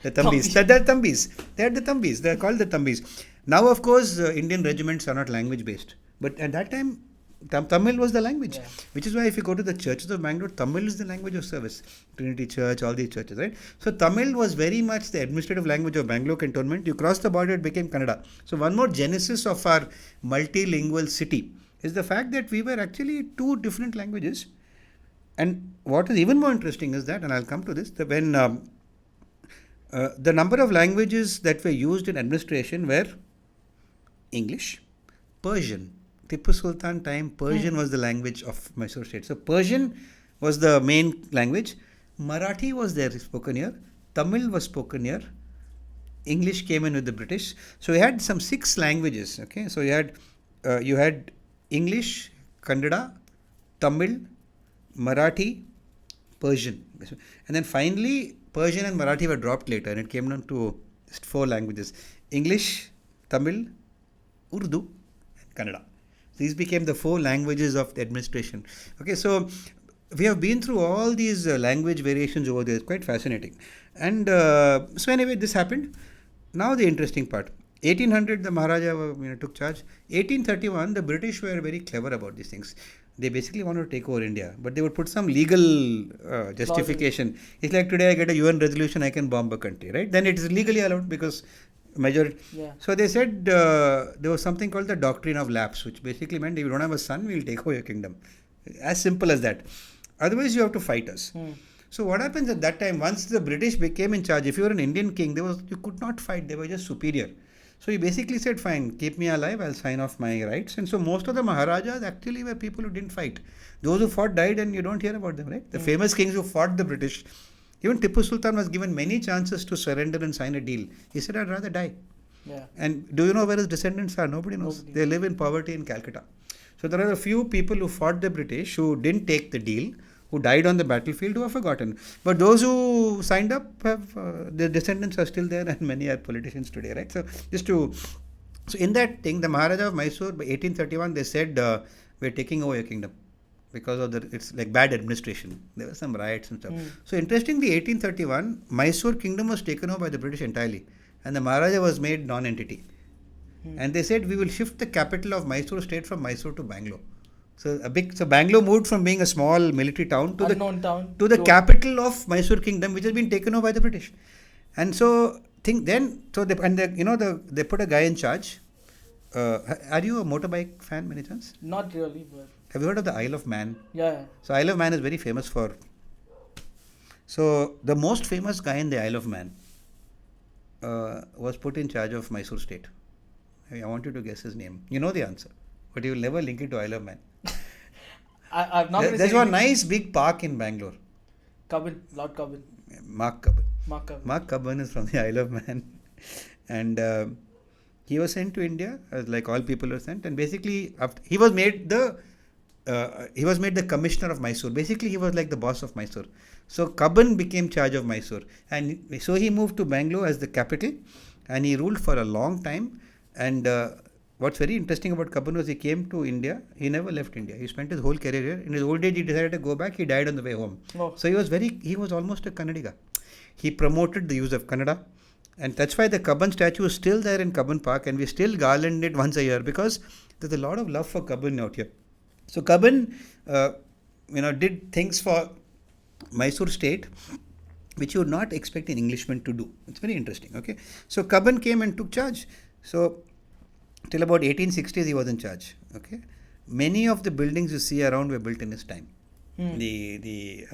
The Tambis. They're Tambis. They're the Tambis. They're called the Tambis. Now of course Indian regiments are not language based. But at that time Tamil was the language, Yeah. which is why if you go to the churches of Bangalore, Tamil is the language of service. Trinity Church, all these churches, right? So Tamil was very much the administrative language of Bangalore cantonment. You cross the border, it became Kannada. So one more genesis of our multilingual city is the fact that we were actually two different languages. And what is even more interesting is that, and I'll come to this, that when the number of languages that were used in administration were English, Persian. Tipu Sultan time, Persian was the language of Mysore state. So Persian was the main language. Marathi was there spoken here. Tamil was spoken here. English came in with the British. So we had some 6 languages. Okay, so you had English, Kannada, Tamil, Marathi, Persian, and then finally Persian and Marathi were dropped later, and it came down to just 4 languages: English, Tamil, Urdu, and Kannada. These became the 4 languages of the administration. Okay, so we have been through all these language variations over there. It's quite fascinating. And so anyway, this happened. Now the interesting part. 1800, the Maharaja took charge. 1831, the British were very clever about these things. They basically wanted to take over India, but they would put some legal justification. It's like today I get a UN resolution, I can bomb a country, right? Then it is legally allowed because majority. Yeah. So they said there was something called the doctrine of lapse, which basically meant if you don't have a son, we'll take over your kingdom. As simple as that. Otherwise, you have to fight us. So what happens at that time, once the British became in charge, if you were an Indian king, you could not fight, they were just superior. So he basically said, fine, keep me alive, I'll sign off my rights. And so most of the Maharajas actually were people who didn't fight. Those who fought died and you don't hear about them, right? The famous kings who fought the British. Even Tipu Sultan was given many chances to surrender and sign a deal. He said, I'd rather die. Yeah. And do you know where his descendants are? Nobody knows. They live in poverty in Calcutta. So there are a few people who fought the British who didn't take the deal, who died on the battlefield, who are forgotten. But those who signed up, their descendants are still there, and many are politicians today, right? So so in that thing, the Maharaja of Mysore, by 1831, they said, we're taking over your kingdom because of it's like bad administration. There were some riots and stuff. So interestingly, 1831, Mysore kingdom was taken over by the British entirely, and the Maharaja was made non-entity. And they said, we will shift the capital of Mysore state from Mysore to Bangalore. So Bangalore moved from being a small military town to the capital of Mysore kingdom, which has been taken over by the British. And so they put a guy in charge. Are you a motorbike fan, many chance? Not really, but have you heard of the Isle of Man? Yeah. So Isle of Man is very famous for. So the most famous guy in the Isle of Man was put in charge of Mysore state. I want you to guess his name. You know the answer, but you will never link it to Isle of Man. I'm not. There's one nice big park in Bangalore. Lord Cubbon. Mark Cubbon. Mark Cubbon is from the Isle of Man, and he was sent to India, like all people were sent. And basically, he was made the commissioner of Mysore. Basically, he was like the boss of Mysore. So Cubbon became charge of Mysore, and so he moved to Bangalore as the capital, and he ruled for a long time. And what's very interesting about Cubbon was he came to India. He never left India. He spent his whole career here. In his old age, he decided to go back. He died on the way home. Oh. So he was almost a Kannadiga. He promoted the use of Kannada. And that's why the Cubbon statue is still there in Cubbon Park, and we still garland it once a year because there's a lot of love for Cubbon out here. So Cubbon, did things for Mysore state which you would not expect an Englishman to do. It's very interesting. Okay, so Cubbon came and took charge. So till about 1860s he was in charge. Okay, many of the buildings you see around were built in his time. The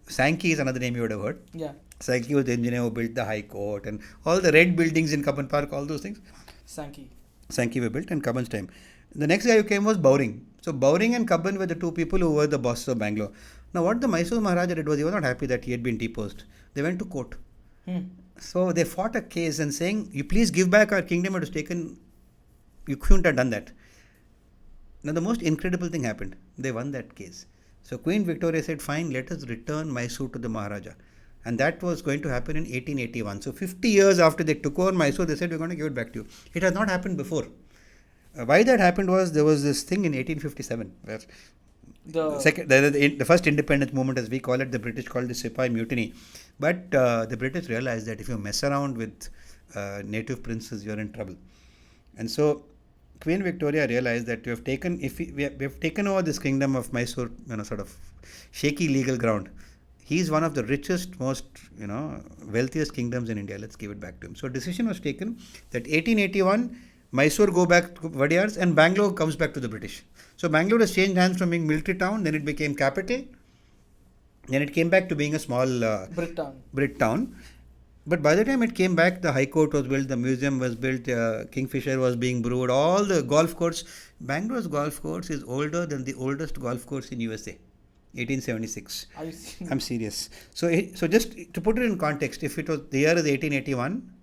Sankey is another name you would have heard. Yeah. Sankey was the engineer who built the High Court and all the red buildings in Cubbon Park, all those things. Sankey were built in Cubbon's time. The next guy who came was Bowring. So Bowring and Cubbon were the two people who were the bosses of Bangalore. Now what the Mysore Maharaja did was he was not happy that he had been deposed. They went to court. So they fought a case and saying, you please give back our kingdom, it was taken. You couldn't have done that. Now the most incredible thing happened. They won that case. So Queen Victoria said, fine, let us return Mysore to the Maharaja. And that was going to happen in 1881. So 50 years after they took over Mysore, they said, we're going to give it back to you. It has not happened before. Why that happened was there was this thing in 1857 where the first independence movement, as we call it, the British called the Sepoy Mutiny. But the British realized that if you mess around with native princes, you're in trouble. And so Queen Victoria realized that we have taken, we have taken over this kingdom of Mysore, sort of shaky legal ground. He's one of the richest, most, wealthiest kingdoms in India. Let's give it back to him. So a decision was taken that 1881, Mysore go back to Vadiyars and Bangalore comes back to the British. So Bangalore has changed hands from being military town, then it became capital, then it came back to being a small Brit town. But by the time it came back, the High Court was built, the museum was built, Kingfisher was being brewed, all the golf course. Bangalore's golf course is older than the oldest golf course in USA, 1876. Are you serious? I'm serious. So just to put it in context, if it was the year is 1881,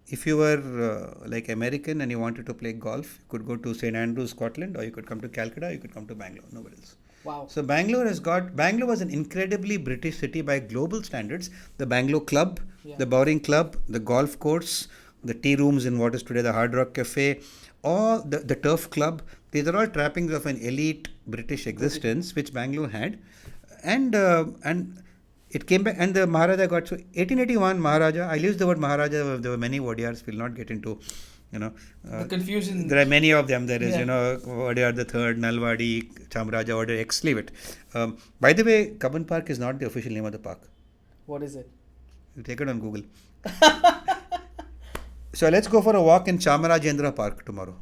if you were like American and you wanted to play golf, you could go to St. Andrews, Scotland, or you could come to Calcutta, you could come to Bangalore, nobody else. Wow. So Bangalore was an incredibly British city by global standards. The Bangalore Club, the Bowring Club, the golf course, the tea rooms in what is today the Hard Rock Cafe, or the Turf Club. These are all trappings of an elite British existence which Bangalore had. And it came back, and the Maharaja got, so 1881 Maharaja, I use the word Maharaja, there were many Wadiyars, we'll not get into, the confusion. There are many of them. There is, Wadiyar the Third, Nalwadi, Chamraja, Wadiyar, leave it. By the way, Cubbon Park is not the official name of the park. What is it? You take it on Google. So let's go for a walk in Chamarajendra Park tomorrow.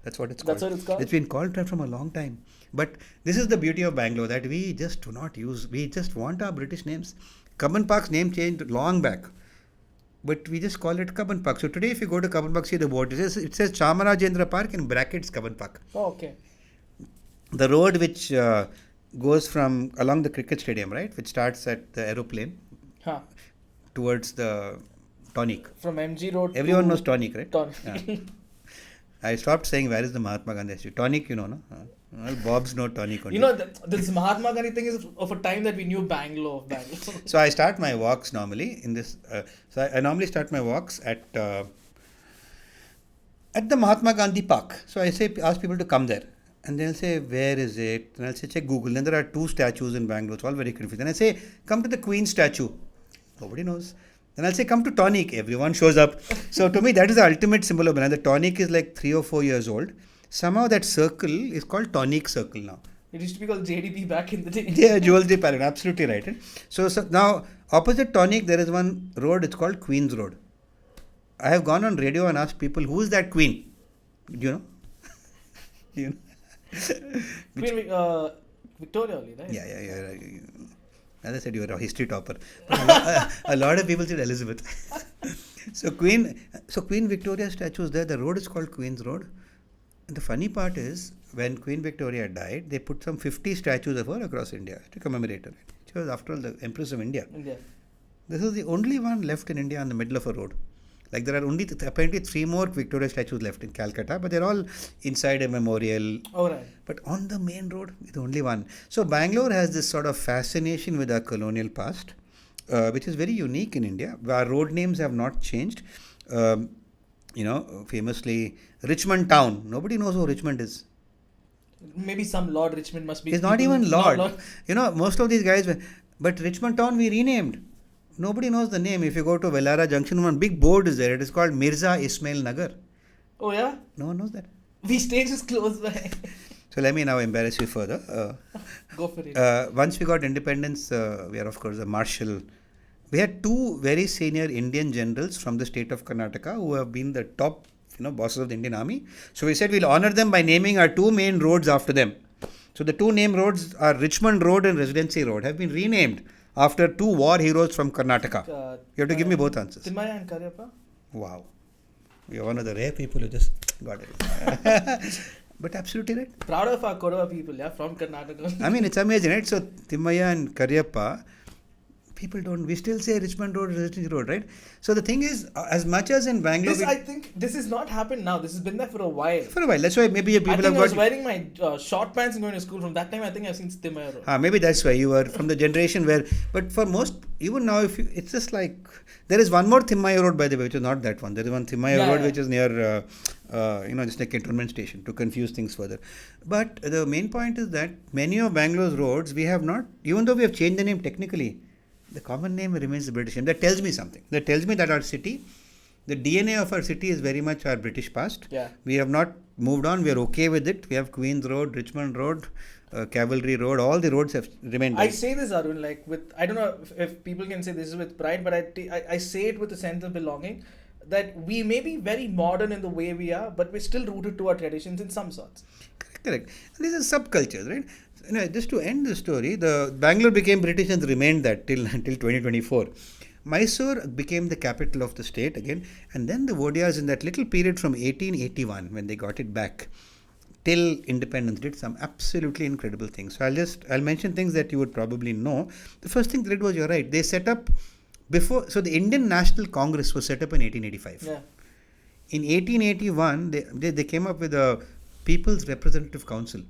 That's what it's called. That's what it's called? It's been called that from a long time. But this is the beauty of Bangalore, that we just do not use, we just want our British names. Cubbon Park's name changed long back, but we just call it Cubbon Park. So today if you go to Cubbon Park, see the board, it says Chamarajendra Park in brackets Cubbon Park. Oh, okay. The road which goes from along the cricket stadium, right, which starts at the aeroplane towards the Tonic. From MG Road. Everyone knows Tonic, right? Tonic. Yeah. I stopped saying where is the Mahatma Gandhi statue. Tonic, no? Well, Bobs know Tonic only. This Mahatma Gandhi thing is of a time that we knew Bangalore. So I start my walks normally in this. So I normally start my walks at the Mahatma Gandhi Park. So I ask people to come there. And they'll say, where is it? And I'll say, check Google. Then there are 2 statues in Bangalore. It's all very confusing. Then I say, come to the Queen statue. Nobody knows. Then I'll say, come to Tonic. Everyone shows up. So to me, that is the ultimate symbol of banana. The Tonic is like 3 or 4 years old. Somehow that circle is called Tonic Circle now. It used to be called JDP back in the day. Yeah, Jewelry Parade. Absolutely right. So now, opposite Tonic, there is one road. It's called Queen's Road. I have gone on radio and asked people, who is that queen? Do you know? Queen Victoria only, right? Yeah. As I said, you are a history topper. A lot of people said Elizabeth. So Queen Victoria statue is there. The road is called Queen's Road. And the funny part is, when Queen Victoria died, they put some 50 statues of her across India to commemorate her. She was, after all, the Empress of India. This is the only one left in India on the middle of a road. Like there are only apparently 3 more Victoria statues left in Calcutta, but they're all inside a memorial. Oh, right. But on the main road, the only one. So Bangalore has this sort of fascination with our colonial past, which is very unique in India. Our road names have not changed. Famously, Richmond Town. Nobody knows who Richmond is. Maybe some Lord Richmond must be. It's not even Lord. Most of these guys but Richmond Town we renamed. Nobody knows the name. If you go to Velara Junction, one big board is there. It is called Mirza Ismail Nagar. Oh, yeah? No one knows that. We stay just close by. So let me now embarrass you further. Go for it. Once we got independence, we are of course a marshal. We had 2 very senior Indian generals from the state of Karnataka who have been the top bosses of the Indian army. So we said we'll honor them by naming our 2 main roads after them. So the 2 named roads are Richmond Road and Residency Road, have been renamed after 2 war heroes from Karnataka. You have to give me both answers. Timaya and Karyappa. Wow. You're one of the rare people who just got it. But absolutely right. Proud of our Kodava people, from Karnataka. I mean, it's amazing, right? So Timaya and Karyappa, people don't, we still say Richmond Road, Residency Road, right? So the thing is, as much as in Bangalore... I think this has not happened now. This has been there for a while. That's why maybe people have got... I was wearing my short pants and going to school. From that time, I think I've seen Timaya Road. Maybe that's why you were from the generation where... But for most, even now, it's just like... There is one more Timaya Road, by the way, which is not that one. There is one Timaya Road, which is near, just like cantonment station, to confuse things further. But the main point is that many of Bangalore's roads, we have not... Even though we have changed the name technically, the common name remains the British name. That tells me something. That tells me that our city The DNA of our city is very much our British past. Yeah. We have not moved on. We are okay with it. We have Queen's Road, Richmond Road, Cavalry Road. All the roads have remained. I say this, Arun, like with, I don't know if people can say this is with pride, but I say it with a sense of belonging, that we may be very modern in the way we are, but we're still rooted to our traditions in some sorts. Correct. And these are subcultures, right? Just to end the story, the Bangalore became British and remained that until 2024. Mysore became the capital of the state again, and then the Vodiyars in that little period from 1881 when they got it back till independence did some absolutely incredible things. So I'll mention things that you would probably know. The first thing they did was, you're right, they set up so the Indian National Congress was set up in 1885. Yeah. In 1881, they came up with a People's Representative Council,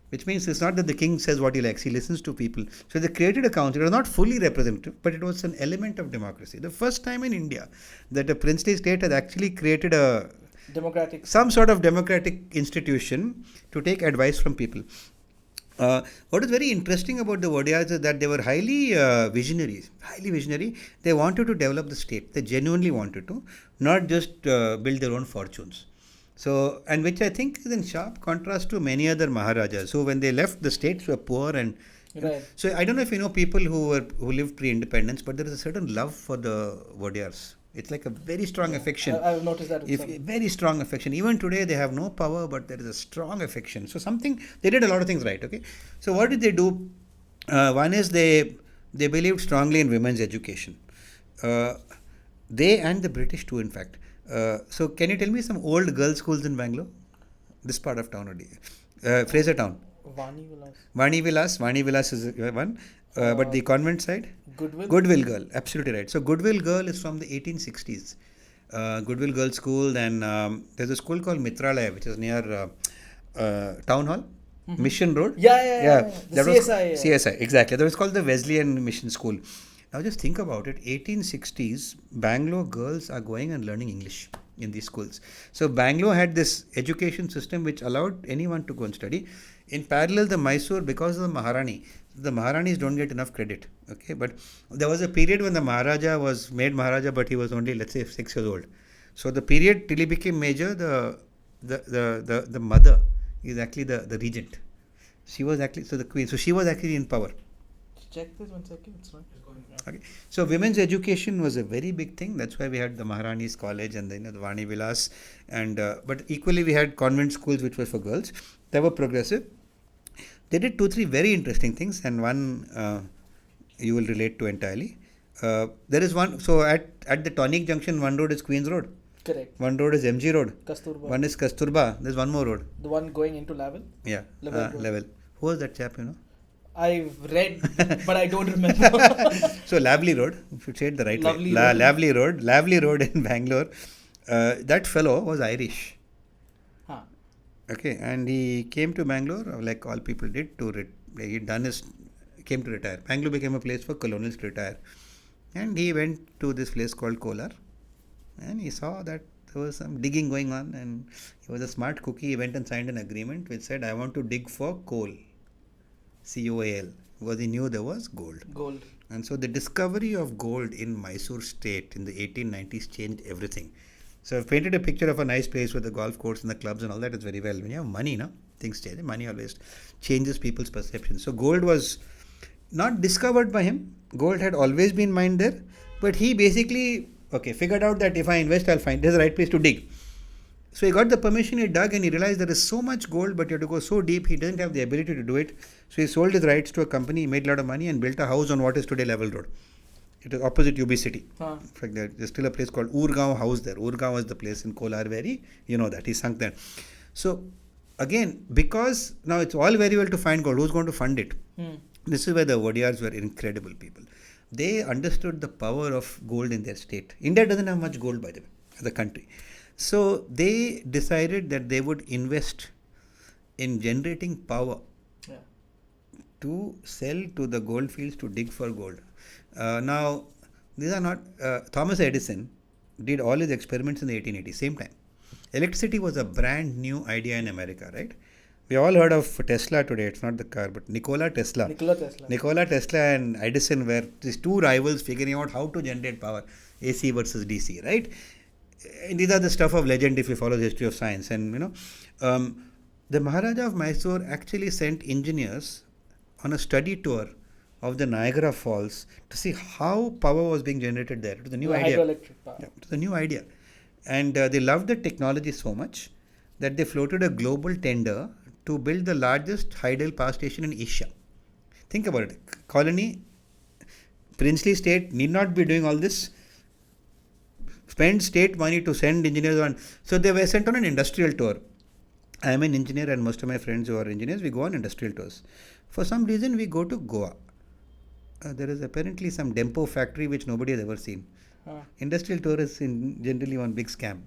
which means it's not that the king says what he likes, he listens to people. So they created a council. It was not fully representative, but it was an element of democracy. The first time in India that a princely state has actually created some sort of democratic institution to take advice from people. What is very interesting about the Vodiyars is that they were highly visionary. They wanted to develop the state. They genuinely wanted to, not just build their own fortunes. So, and which I think is in sharp contrast to many other Maharajas. So when they left, the states were poor and. Right. So I don't know if you know people who lived pre-independence, but there is a certain love for the Vodiyars. It's like a very strong affection. I've noticed that. Very strong affection. Even today they have no power, but there is a strong affection. So they did a lot of things right. Okay. So what did they do? One is they believed strongly in women's education. They and the British too, in fact. So can you tell me some old girls' schools in Bangalore? This part of town only. Fraser Town. Vani Vilas is one. But the convent side? Goodwill Girl. Absolutely right. So Goodwill Girl is from the 1860s. Goodwill Girl School. Then there's a school called Mitralaya, which is near Town Hall. Mm-hmm. Mission Road. Yeah. The CSI. CSI, exactly. That was called the Wesleyan Mission School. Now just think about it. 1860s, Bangalore girls are going and learning English in these schools. So Bangalore had this education system which allowed anyone to go and study. In parallel, the Mysore, because of the Maharanis don't get enough credit. Okay, but there was a period when the Maharaja was made Maharaja, but he was only, let's say, 6 years old. So the period till he became major, the mother is actually the regent. She was actually the queen. So she was actually in power. Check this 1 second. It's fine. Okay. So women's education was a very big thing. That's why we had the Maharani's College and then the Vani Vilas, and but equally we had convent schools which were for girls. They were progressive. They did 2-3 very interesting things, and one you will relate to entirely. There is one. So at the Tonic Junction, one road is Queen's Road. Correct. One road is MG Road. Kasturba. One is Kasturba. There's one more road. The one going into Level. Yeah. Level. Who was that chap? I've read, but I don't remember. So Lavely Road, if you say it the right Lovely way. Road. Lavely Road in Bangalore. That fellow was Irish. Huh. Okay, and he came to Bangalore like all people did came to retire. Bangalore became a place for colonials to retire. And he went to this place called Kolar, and he saw that there was some digging going on, and he was a smart cookie. He went and signed an agreement which said, I want to dig for coal. COAL, because he knew there was gold. And so the discovery of gold in Mysore state in the 1890s changed everything. So I've painted a picture of a nice place with the golf course and the clubs and all that is very well. When you have money, things change. Money always changes people's perception. So gold was not discovered by him. Gold had always been mined there, but he basically figured out that if I invest, I'll find there's the right place to dig. So he got the permission, he dug, and he realized there is so much gold, but you have to go so deep, he doesn't have the ability to do it. So he sold his rights to a company, he made a lot of money and built a house on what is today Level Road. It is opposite UB City. In fact, there's still a place called Urgaon House there. Urgaon was the place in Kolar where he sunk there. So again, because now it's all very well to find gold, who's going to fund it? This is where the Vodiyars were incredible people. They understood the power of gold in their state. India doesn't have much gold, by the way, as a country. So they decided that they would invest in generating power to sell to the gold fields to dig for gold. Now, these are not... Thomas Edison did all his experiments in the 1880s, same time. Electricity was a brand new idea in America, right? We all heard of Tesla today. It's not the car, but Nikola Tesla and Edison were these two rivals figuring out how to generate power, AC versus DC, right? these are the stuff of legend if you follow the history of science. And the Maharaja of Mysore actually sent engineers on a study tour of the Niagara Falls to see how power was being generated there. It was a new idea. Hydroelectric power. Yeah, it was a new idea. And they loved the technology so much that they floated a global tender to build the largest hydel power station in Asia. Think about it. Colony, princely state need not be doing all this. Spend state money to send engineers on. So they were sent on an industrial tour. I am an engineer and most of my friends who are engineers, we go on industrial tours. For some reason, we go to Goa. There is apparently some Dempo factory which nobody has ever seen. Industrial tour is generally one big scam.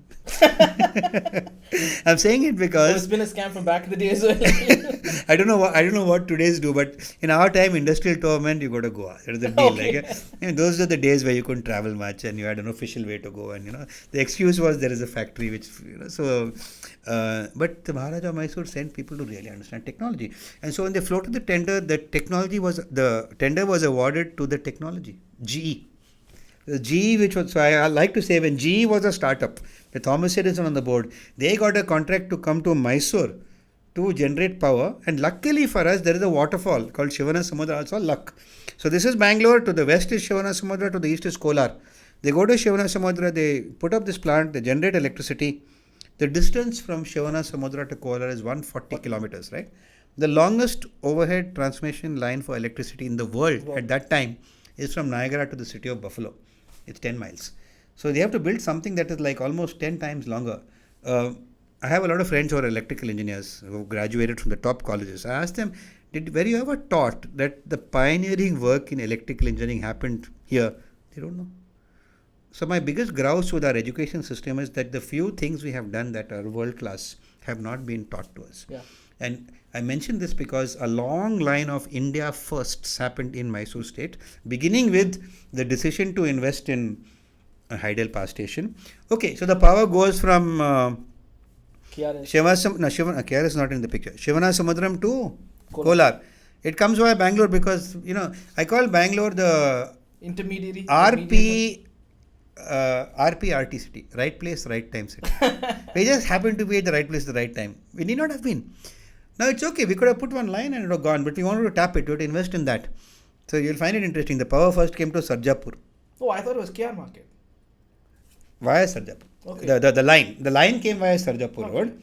I'm saying it because it's been a scam from back in the day as well. I don't know what today's do, but in our time, industrial tour meant you go to Goa. That was the deal. Okay. Those are the days where you couldn't travel much and you had an official way to go. And the excuse was there is a factory which so. But the Maharaja of Mysore sent people to really understand technology. And so when they floated the tender, the tender was awarded to the technology, GE. The GE, which was, so I like to say, when GE was a startup, the Thomas Edison on the board, they got a contract to come to Mysore to generate power. And luckily for us, there is a waterfall called Shivanasamudra, also luck. So this is Bangalore, to the west is Shivanasamudra, to the east is Kolar. They go to Shivanasamudra, they put up this plant, they generate electricity. The distance from Shivanasamudra to Kolar is 140 kilometers, right? The longest overhead transmission line for electricity in the world at that time is from Niagara to the city of Buffalo. It's 10 miles. So they have to build something that is like almost 10 times longer. I have a lot of friends who are electrical engineers who graduated from the top colleges. I asked them, were you ever taught that the pioneering work in electrical engineering happened here? They don't know. So my biggest grouse with our education system is that the few things we have done that are world class have not been taught to us. Yeah. And I mention this because a long line of India firsts happened in Mysore state, beginning with the decision to invest in a hydel power station. Okay, so the power goes from KR is not in the picture. Shivanasamudram to Kolar. It comes via Bangalore because, I call Bangalore the intermediary RT city, right place, right time city. We just happened to be at the right place at the right time. We need not have been. Now it's okay, we could have put one line and it would have gone, but we wanted to tap it, we had to invest in that. So you'll find it interesting. The power first came to Sarjapur. Oh, I thought it was KR market. Via Sarjapur. Okay. The line came via Sarjapur Road.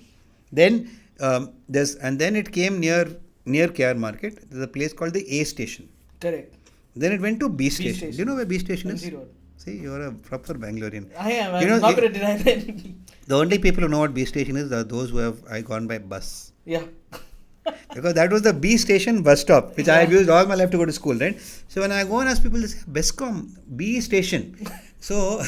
Then then it came near KR market. There's a place called the A station. Correct. Then it went to B station. Do you know where B station is? Road. See, you're a proper Bangalorean. I am. I'm not going to deny that. The only people who know what B station is are those who have gone by bus. Yeah. Because that was the B station bus stop, which I have used all my life to go to school, right? So when I go and ask people, they say, Bescom, B station. So,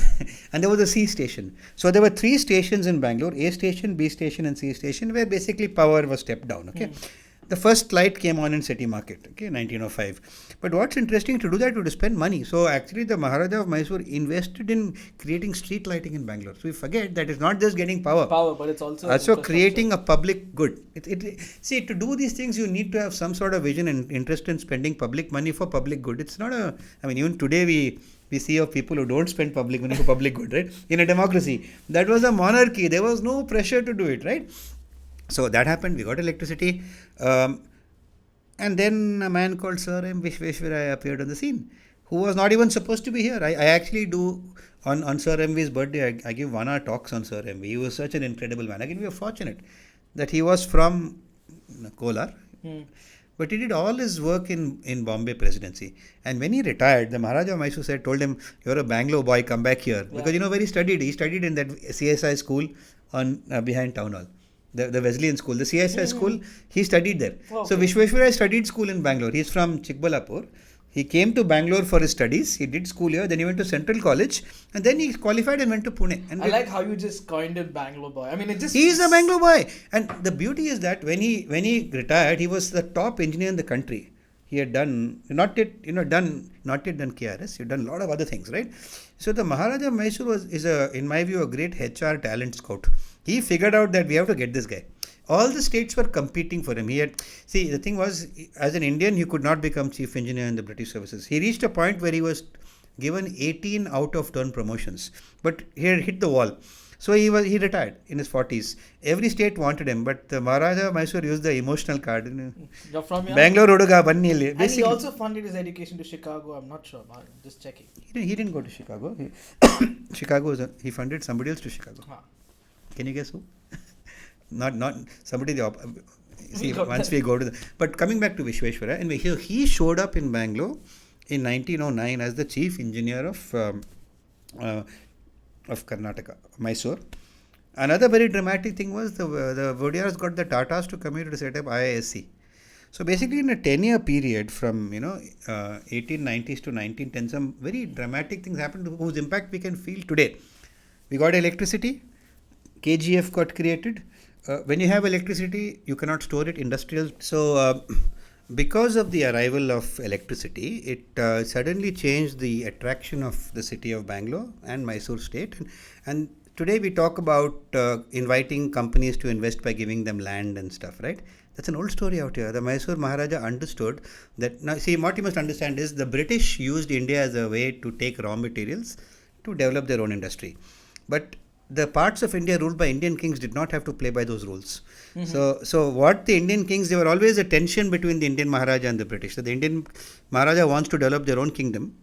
and there was a C station. So there were 3 stations in Bangalore, A station, B station and C station, where basically power was stepped down, okay? The first light came on in City Market, okay, 1905. But what's interesting, to do that, you have to spend money. So actually the Maharaja of Mysore invested in creating street lighting in Bangalore. So we forget that it's not just getting power, but it's also creating a public good. See, to do these things, you need to have some sort of vision and interest in spending public money for public good. It's not even today we see of people who don't spend public money for public good, right? In a democracy. That was a monarchy. There was no pressure to do it, right? So that happened. We got electricity. And then a man called Sir M. Vishweshwaraya appeared on the scene, who was not even supposed to be here. I actually do, on Sir M.V.'s birthday, I give 1 hour talks on Sir M.V. He was such an incredible man. Again, we were fortunate that he was from Kolar. But he did all his work in Bombay presidency. And when he retired, the Maharaja of Mysore told him, you're a Bangalore boy, come back here. Yeah. Because where he studied? He studied in that CSI school behind Town Hall. The Wesleyan school, the CSI school, he studied there. Okay. So Vishweshwaraya studied school in Bangalore. He's from Chikbalapur. He came to Bangalore for his studies. He did school here. Then he went to Central College. And then he qualified and went to Pune. And I like how you just coined it Bangalore boy. I mean, he's a Bangalore boy. And the beauty is that when he retired, he was the top engineer in the country. He had done, not yet done KRS. He had done a lot of other things, right? So the Maharaja of Mysore is in my view, a great HR talent scout. He figured out that we have to get this guy. All the states were competing for him. The thing was, as an Indian, he could not become chief engineer in the British services. He reached a point where he was given 18 out of 10 promotions. But he had hit the wall. So he retired in his 40s. Every state wanted him, but the Maharaja of Mysore used the emotional card. You're from here? Bangalore Oduga Banni. And he Basically, also funded his education to Chicago. I'm not sure. I'm just checking. he didn't go to Chicago. Chicago he funded somebody else to Chicago. Huh. Can you guess who? not somebody see got once that. we go to the, but coming back to Vishweshwara, and he showed up in Bangalore in 1909 as the chief engineer of Karnataka, Mysore. Another very dramatic thing was the Vodiyars got the Tatas to come here to set up IISc. So basically, in a 10-year period from 1890s to 1910, some very dramatic things happened whose impact we can feel today. We got electricity. KGF got created. When you have electricity, you cannot store it industrial. So because of the arrival of electricity, it suddenly changed the attraction of the city of Bangalore and Mysore state. And today we talk about inviting companies to invest by giving them land and stuff, right? That's an old story out here. The Mysore Maharaja understood that. Now, see, what you must understand is the British used India as a way to take raw materials to develop their own industry. But the parts of India ruled by Indian kings did not have to play by those rules. Mm-hmm. So what the Indian kings, there were always a tension between the Indian Maharaja and the British. So the Indian Maharaja wants to develop their own kingdom,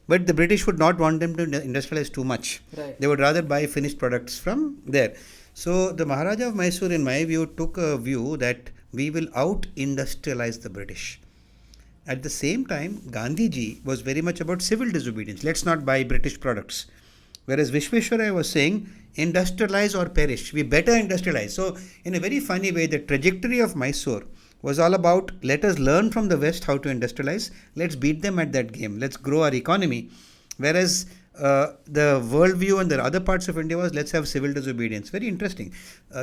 but the British would not want them to industrialize too much. Right. They would rather buy finished products from there. So the Maharaja of Mysore, in my view, took a view that we will out-industrialize the British. At the same time, Gandhiji was very much about civil disobedience. Let's not buy British products. Whereas Vishweshwaraya was saying, industrialize or perish. We better industrialize. So, in a very funny way, the trajectory of Mysore was all about, let us learn from the West how to industrialize. Let's beat them at that game. Let's grow our economy. Whereas the worldview and the other parts of India was, let's have civil disobedience. Very interesting.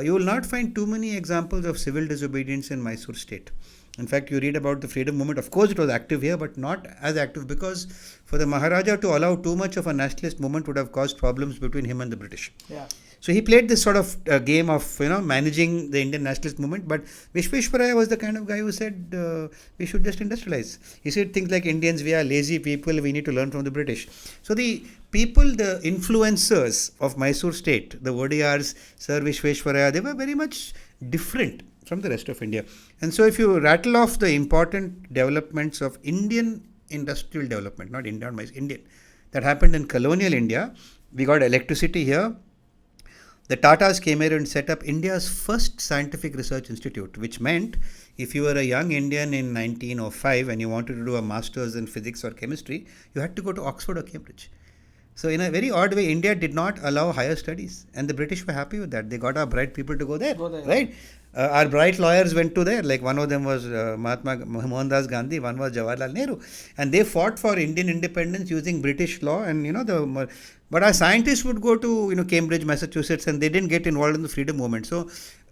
You will not find too many examples of civil disobedience in Mysore state. In fact, you read about the freedom movement. Of course, it was active here, but not as active, because for the Maharaja to allow too much of a nationalist movement would have caused problems between him and the British. Yeah. So he played this sort of game of managing the Indian nationalist movement. But Vishweshwaraya was the kind of guy who said we should just industrialize. He said things like, Indians, we are lazy people. We need to learn from the British. So the people, the influencers of Mysore state, the Vodiyars, Sir Vishweshwaraya, they were very much different from the rest of India. And so if you rattle off the important developments of Indian industrial development, not Indian, Indian, that happened in colonial India, we got electricity here. The Tatas came here and set up India's first scientific research institute, which meant if you were a young Indian in 1905 and you wanted to do a master's in physics or chemistry, you had to go to Oxford or Cambridge. So in a very odd way, India did not allow higher studies, and the British were happy with that. They got our bright people to go there, right? Our bright lawyers went to there, like one of them was Mahatma Mohandas Gandhi, one was Jawaharlal Nehru, and they fought for Indian independence using British law, and but our scientists would go to Cambridge, Massachusetts, and they didn't get involved in the freedom movement. So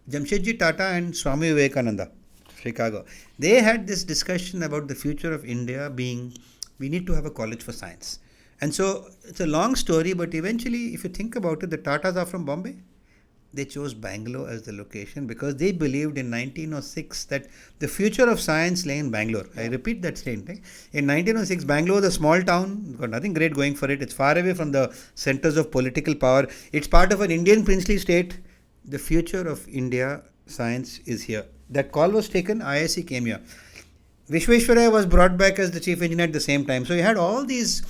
Jamshedji Tata and Swami Vivekananda, Chicago, they had this discussion about the future of India being, we need to have a college for science. And so it's a long story, but eventually, if you think about it, the Tatas are from Bombay. They chose Bangalore as the location because they believed in 1906 that the future of science lay in Bangalore. I repeat that statement. In 1906, Bangalore is a small town, got nothing great going for it. It's far away from the centers of political power. It's part of an Indian princely state. The future of India science is here. That call was taken, IISc came here. Vishweshwaraya was brought back as the chief engineer at the same time. So you had all these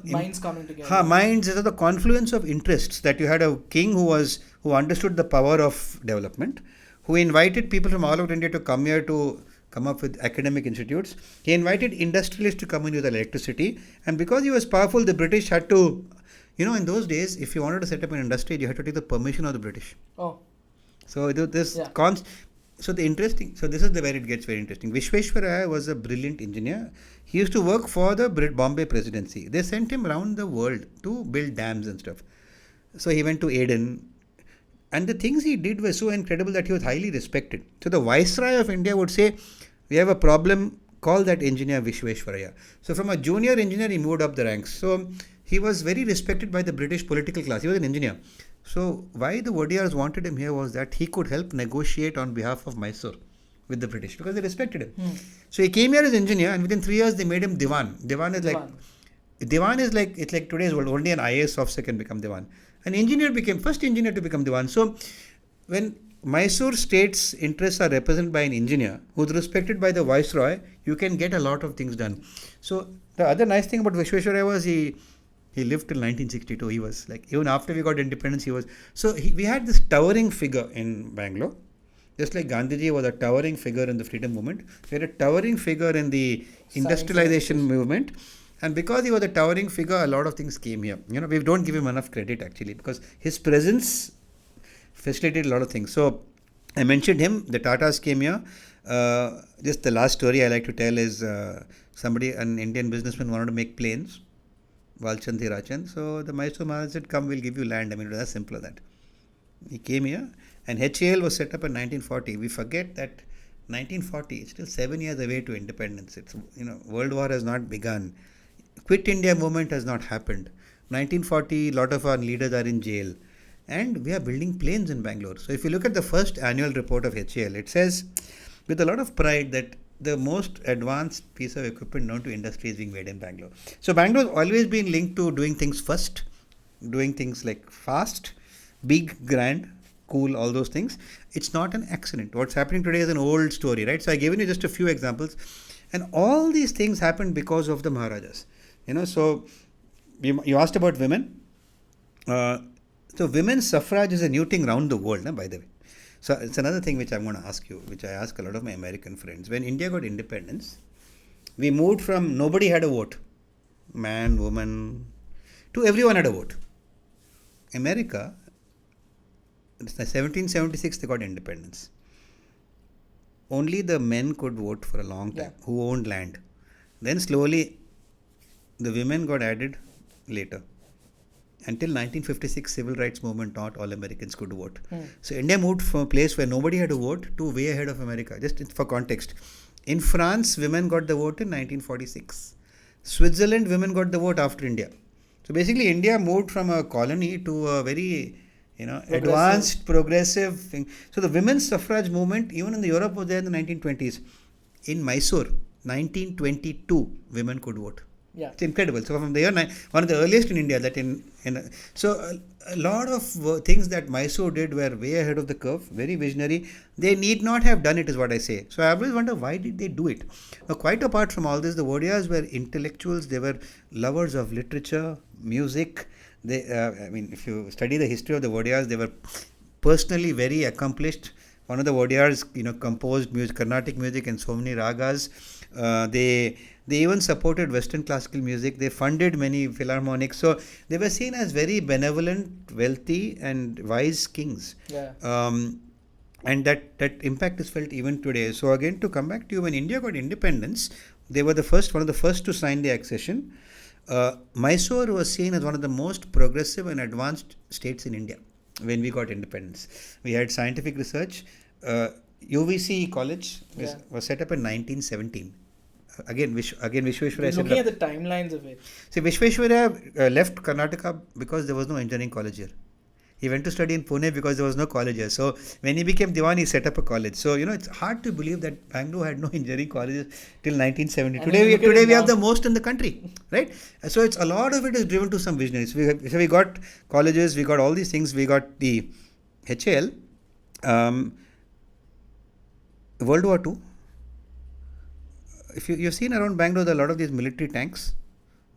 minds coming together. Minds is the confluence of interests, that you had a king who understood the power of development, who invited people from all over India to come here to come up with academic institutes. He invited industrialists to come in with electricity, and because he was powerful, the British had to, in those days, if you wanted to set up an industry, you had to take the permission of the British. Oh. So this So this is where it gets very interesting. Vishweshwaraya was a brilliant engineer. He used to work for the Bombay presidency. They sent him around the world to build dams and stuff. So he went to Aden. And the things he did were so incredible that he was highly respected. So the Viceroy of India would say, we have a problem, call that engineer Vishweshwaraya. So from a junior engineer, he moved up the ranks. So he was very respected by the British political class. He was an engineer. So why the Vodiyars wanted him here was that he could help negotiate on behalf of Mysore with the British, because they respected him. So he came here as engineer, and within 3 years they made him Diwan. Diwan is like it's like today's world. Only an IAS officer can become Diwan. An engineer became first engineer to become Diwan. So when Mysore state's interests are represented by an engineer who's respected by the viceroy, you can get a lot of things done. So the other nice thing about Vishwesvaraya was he lived till 1962. He was like, even after we got independence, he was. So we had this towering figure in Bangalore. Just like Gandhiji was a towering figure in the freedom movement, we had a towering figure in the industrialization movement. And because he was a towering figure, a lot of things came here. We don't give him enough credit actually, because his presence facilitated a lot of things. So I mentioned him. The Tatas came here. Just the last story I like to tell is an Indian businessman wanted to make planes. Valchand Hirachan. So the Mysore Maharaj said, come, we'll give you land. I mean, it was as simple as that. He came here, and HAL was set up in 1940. We forget that 1940 is still 7 years away to independence. It's, World War has not begun. Quit India movement has not happened. 1940, a lot of our leaders are in jail. And we are building planes in Bangalore. So if you look at the first annual report of HAL, it says with a lot of pride that the most advanced piece of equipment known to industry is being made in Bangalore. So Bangalore has always been linked to doing things first, doing things like fast, big, grand, cool, all those things. It's not an accident. What's happening today is an old story, right? So I've given you just a few examples. And all these things happened because of the Maharajas. So you asked about women. So women's suffrage is a new thing around the world, by the way. So it's another thing which I'm going to ask you, which I ask a lot of my American friends. When India got independence, we moved from nobody had a vote, man, woman, to everyone had a vote. America, in 1776 they got independence. Only the men could vote for a long time, who owned land. Then slowly the women got added later. Until 1956 civil rights movement, not all Americans could vote. So India moved from a place where nobody had to vote to way ahead of America. Just for context, in France, women got the vote in 1946. Switzerland, women got the vote after India. So basically, India moved from a colony to a very advanced, progressive thing. So the women's suffrage movement, even in Europe, was there in the 1920s. In Mysore, 1922, women could vote. Yeah, it's incredible. So from the year one of the earliest in India that so a lot of things that Mysore did were way ahead of the curve, very visionary. They need not have done it, is what I say. So I always wonder, why did they do it? Now, quite apart from all this, the Vodiyas were intellectuals. They were lovers of literature, music. They, if you study the history of the Vodiyas, they were personally very accomplished. One of the Vodiyas, composed music, Carnatic music in so many ragas. They even supported Western classical music. They funded many philharmonics. So they were seen as very benevolent, wealthy, and wise kings. Yeah. And that impact is felt even today. So again, to come back to you, when India got independence, they were one of the first to sign the accession. Mysore was seen as one of the most progressive and advanced states in India when we got independence. We had scientific research. UVC College was set up in 1917. Again, Vishwesvaraya. Looking at the timelines of it. See, Vishwesvaraya left Karnataka because there was no engineering college here. He went to study in Pune because there was no college here. So when he became Diwan, he set up a college. So it's hard to believe that Bangalore had no engineering colleges till 1970. And today we have the most in the country, right? So a lot of it is driven to some visionaries. So we got colleges, we got all these things. We got the HAL, World War II. If you've seen around Bangalore, there are a lot of these military tanks.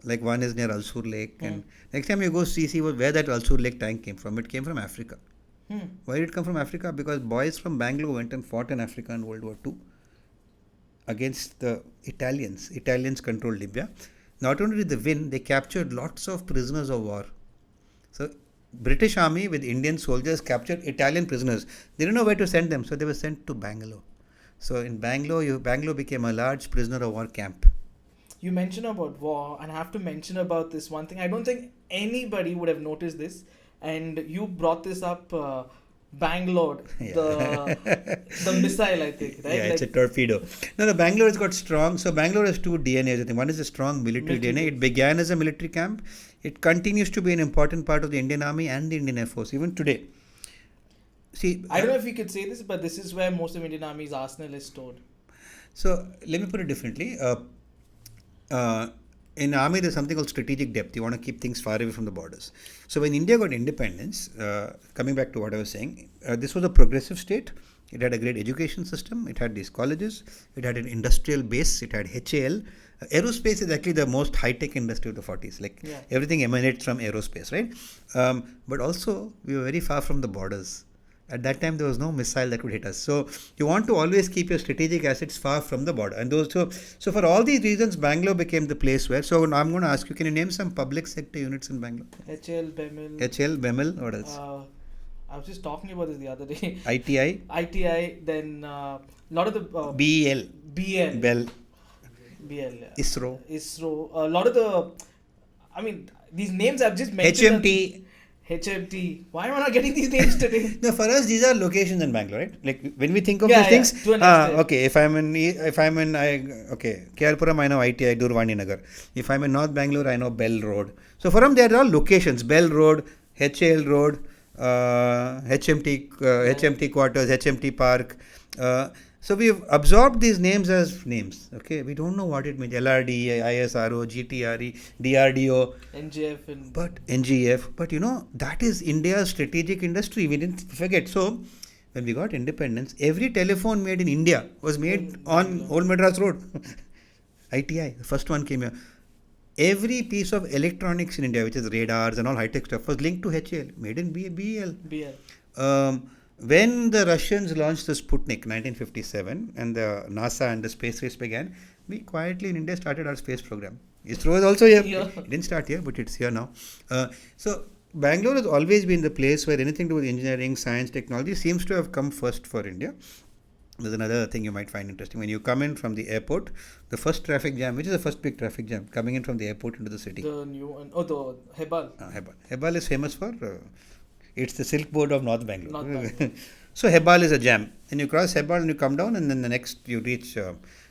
Like one is near Alsur Lake, and next time you go see where that Alsur Lake tank came from. It came from Africa. Why did it come from Africa? Because boys from Bangalore went and fought in Africa in World War II against the Italians. Italians controlled Libya. Not only did they win, they captured lots of prisoners of war. So British Army with Indian soldiers captured Italian prisoners. They didn't know where to send them, so they were sent to Bangalore. So in Bangalore, Bangalore became a large prisoner of war camp. You mentioned about war, and I have to mention about this one thing. I don't think anybody would have noticed this, and you brought this up, Bangalore, the missile, I think, right? Yeah, it's a torpedo. No, Bangalore has got strong. So Bangalore has two DNAs. I think one is a strong military DNA. It began as a military camp. It continues to be an important part of the Indian Army and the Indian Air Force, even today. See, I don't know if we could say this, but this is where most of Indian Army's arsenal is stored. So let me put it differently. in army there's something called strategic depth. You want to keep things far away from the borders. So when India got independence, coming back to what I was saying, this was a progressive state. It had a great education system. It had these colleges. It had an industrial base. It had HAL. Aerospace is actually the most high-tech industry of the 40s. Everything emanates from aerospace, right? But also, we were very far from the borders. At that time, there was no missile that could hit us. So, you want to always keep your strategic assets far from the border. And so for all these reasons, Bangalore became the place where. So, I'm going to ask you, can you name some public sector units in Bangalore? HL, BEML. HL, BEML, what else? I was just talking about this the other day. ITI, then a lot of the BEL, BL, yeah. ISRO, a lot of the, I mean, these names I've just mentioned. HMT. Why am I not getting these names today? No, for us these are locations in Bangalore, right? Like when we think of these things, okay. If I'm in Kerpuram, I know ITI Durvani Nagar. If I'm in North Bangalore, I know Bell Road. So for them, they are all locations: Bell Road, HAL Road, HMT Quarters, HMT Park. So we've absorbed these names as names. Okay, we don't know what it means. LRD, ISRO, GTRE, DRDO, NGF. But you know, that is India's strategic industry. We didn't forget. So when we got independence, every telephone made in India was made on Old Madras Road. ITI, the first one came here. Every piece of electronics in India, which is radars and all high-tech stuff, was linked to HAL, made in BL. When the Russians launched the Sputnik 1957 and the NASA and the space race began, we quietly in India started our space program. ISRO is also here. Yeah. It didn't start here, but it's here now. So Bangalore has always been the place where anything to do with engineering, science, technology seems to have come first for India. There's another thing you might find interesting. When you come in from the airport, the first traffic jam, which is the first big traffic jam, coming in from the airport into the city. The new one. Oh, the Hebal. Hebal is famous for... it's the Silk Board of North Bangalore. So Hebal is a jam. Then you cross Hebal and you come down, and then the next you reach...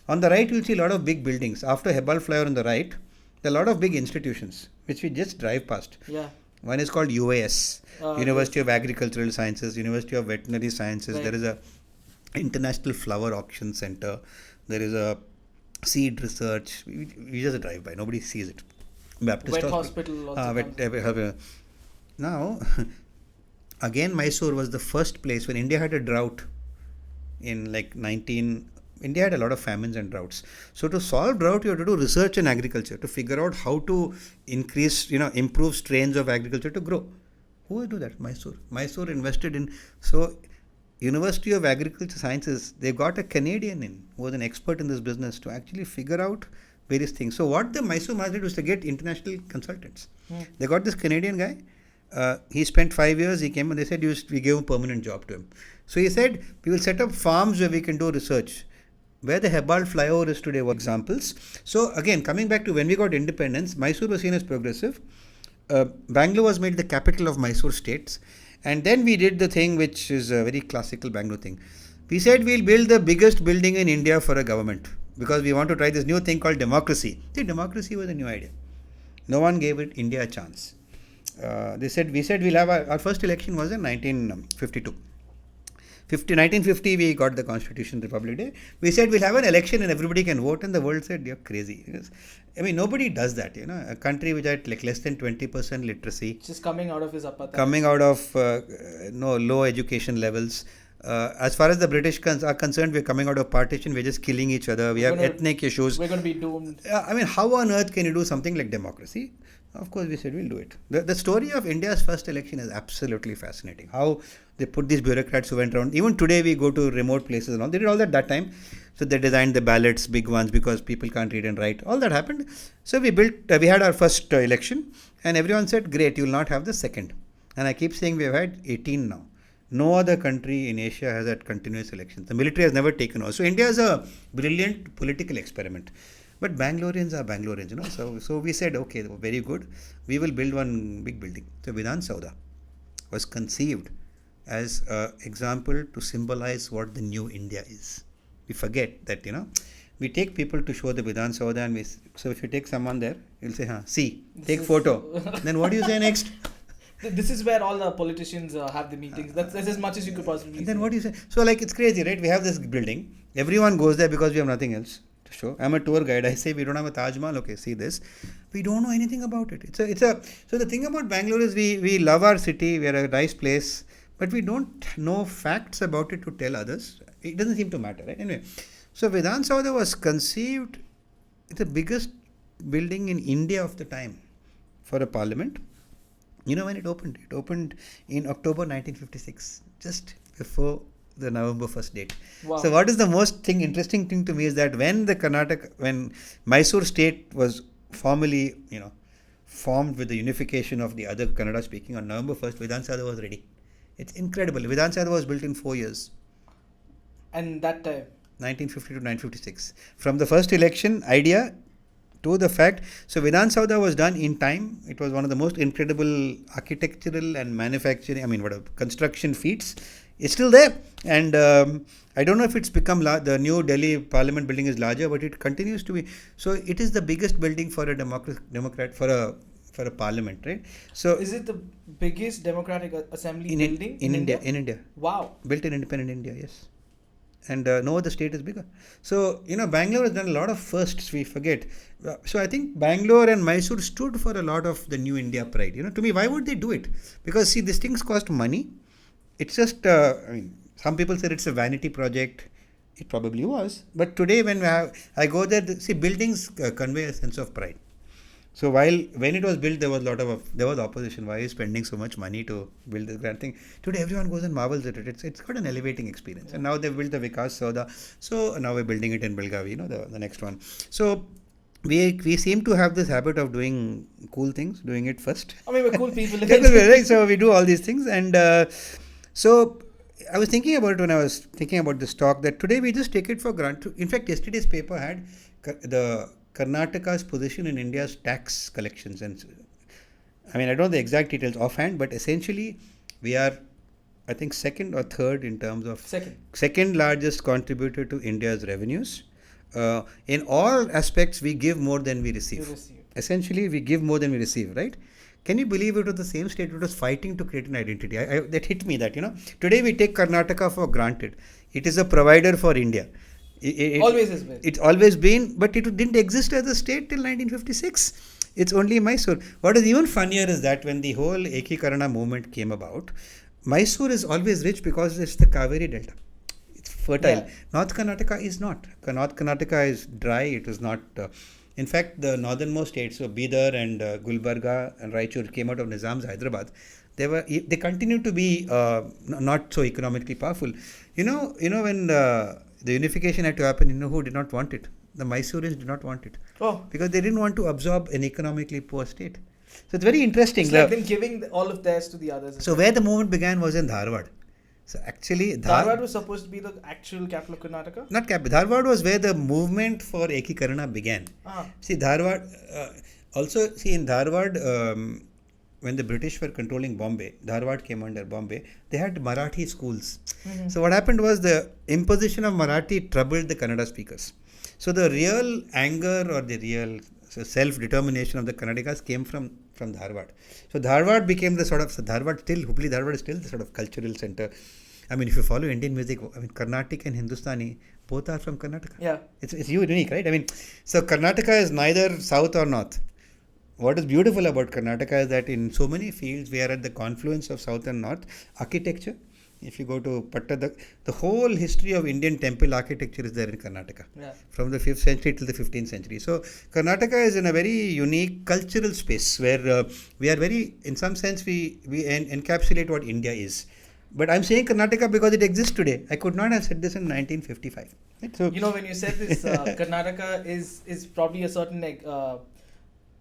on the right, you'll see a lot of big buildings. After Hebal flyover on the right, there are a lot of big institutions, which we just drive past. Yeah. One is called UAS, University of Agricultural Sciences, University of Veterinary Sciences. Right. There is a International Flower Auction Center. There is a seed research. We just drive by. Nobody sees it. Baptist Hospital. Now... Again, Mysore was the first place when India had a drought in India had a lot of famines and droughts. So to solve drought, you have to do research in agriculture to figure out how to increase, improve strains of agriculture to grow. Who will do that? Mysore invested in, so University of Agriculture Sciences, they got a Canadian in who was an expert in this business to actually figure out various things. So what the Mysore Maharaj did was to get international consultants. They got this Canadian guy. He spent 5 years, he came and they said we gave a permanent job to him. So he said, we will set up farms where we can do research. Where the Hebal flyover is today were examples. So again, coming back to when we got independence, Mysore was seen as progressive. Bangalore was made the capital of Mysore states. And then we did the thing which is a very classical Bangalore thing. We said we'll build the biggest building in India for a government because we want to try this new thing called democracy. See, democracy was a new idea. No one gave India a chance. We said we'll have our first election was in 1952. 1950 we got the Constitution Republic Day. We said we'll have an election and everybody can vote, and the world said you're crazy. I mean, nobody does that. A country which had less than 20% literacy, just coming out of his apartheid, coming out of low education levels. As far as the British are concerned, we're coming out of partition. We're just killing each other. We have ethnic issues. We're going to be doomed. I mean, how on earth can you do something like democracy? Of course, we said we'll do it. The story of India's first election is absolutely fascinating. How they put these bureaucrats who went around. Even today, we go to remote places and all. They did all that time. So they designed the ballots, big ones, because people can't read and write. All that happened. So we had our first election, and everyone said, great, you will not have the second. And I keep saying we have had 18 now. No other country in Asia has had continuous elections. The military has never taken over. So India is a brilliant political experiment. But Bangaloreans are Bangaloreans, So we said, okay, very good. We will build one big building. So Vidhan Sauda was conceived as an example to symbolize what the new India is. We forget that, we take people to show the Vidhan Sauda, and so if you take someone there, you'll say, see, take photo. Then what do you say next? This is where all the politicians have the meetings. That's as much as you could possibly say. Then what do you say? So it's crazy, right? We have this building. Everyone goes there because we have nothing else. show. I'm a tour guide. I say we don't have a Taj Mahal. Okay, see this. We don't know anything about it. It's a. So the thing about Bangalore is we love our city. We are a nice place, but we don't know facts about it to tell others. It doesn't seem to matter, right? Anyway, so Vedant Sauda was conceived. It's the biggest building in India of the time for a parliament. You know when it opened? It opened in October 1956, just before the November 1st date. Wow. So what is the most interesting thing to me is that when Mysore state was formally, formed with the unification of the other Kannada speaking on November 1st, Vedant Sauda was ready. It's incredible. Vedant Sauda was built in 4 years. And that time? 1950 to 1956. From the first election idea to the fact, so Vedant Sauda was done in time. It was one of the most incredible architectural and construction feats. It's still there, and I don't know if it's become the new Delhi Parliament building is larger, but it continues to be. So it is the biggest building for a democrat for a parliament, right? So is it the biggest democratic assembly building in India? In India, wow, built in independent India, yes. And no other state is bigger. So, Bangalore has done a lot of firsts, we forget. So, I think Bangalore and Mysore stood for a lot of the new India pride. To me, why would they do it? Because, see, these things cost money. It's just, some people said it's a vanity project. It probably was. But today, when I go there, buildings convey a sense of pride. So when it was built, there was opposition. Why are you spending so much money to build this grand thing? Today, everyone goes and marvels at it. It's got an elevating experience. Yeah. And now they've built the Vikas Sauda. So now we're building it in Belgavi, the next one. So we seem to have this habit of doing cool things, doing it first. I mean, we're cool people. Right? So we do all these things. And so I was thinking about it when I was thinking about this talk, that today we just take it for granted. In fact, yesterday's paper had the Karnataka's position in India's tax collections, and I don't know the exact details offhand, but essentially we are, I think, second or third in terms of second largest contributor to India's revenues. In all aspects, we give more than we receive. Essentially, we give more than we receive, right? Can you believe it was the same state that was fighting to create an identity? That hit me that, today we take Karnataka for granted. It is a provider for India. Always has been. It's always been, but it didn't exist as a state till 1956. It's only Mysore. What is even funnier is that when the whole Ekikarana movement came about, Mysore is always rich because it's the Kaveri Delta. It's fertile. Yeah. North Karnataka is not. North Karnataka is dry. It is not. In fact, the northernmost states, so Bidar and Gulbarga and Raichur, came out of Nizam's Hyderabad. They continue to be not so economically powerful. When the unification had to happen, who did not want it? The Mysoreans did not want it. Oh. Because they didn't want to absorb an economically poor state. So it's very interesting. It's like them giving all of theirs to the others. So where the movement began was in Dharwad. So actually, Dharwad was supposed to be the actual capital of Karnataka? Not capital. Dharwad was where the movement for Ekikarana began. See, Dharwad, in Dharwad, when the British were controlling Bombay, Dharwad came under Bombay, they had Marathi schools. Mm-hmm. So what happened was the imposition of Marathi troubled the Kannada speakers. So the real anger or the real self-determination of the Kannadigas came from Dharwad. So Dharwad became the Hubli Dharwad is still the sort of cultural center. If you follow Indian music, Carnatic and Hindustani, both are from Karnataka. Yeah. It's unique, right? So Karnataka is neither south or north. What is beautiful about Karnataka is that in so many fields we are at the confluence of south and north. Architecture, if you go to Patta, the whole history of Indian temple architecture is there in Karnataka. Yeah. From the 5th century till the 15th century. So Karnataka is in a very unique cultural space where we are very, in some sense, we encapsulate what India is. But I'm saying Karnataka because it exists today. I could not have said this in 1955. Right? So when you said this, Karnataka is probably a certain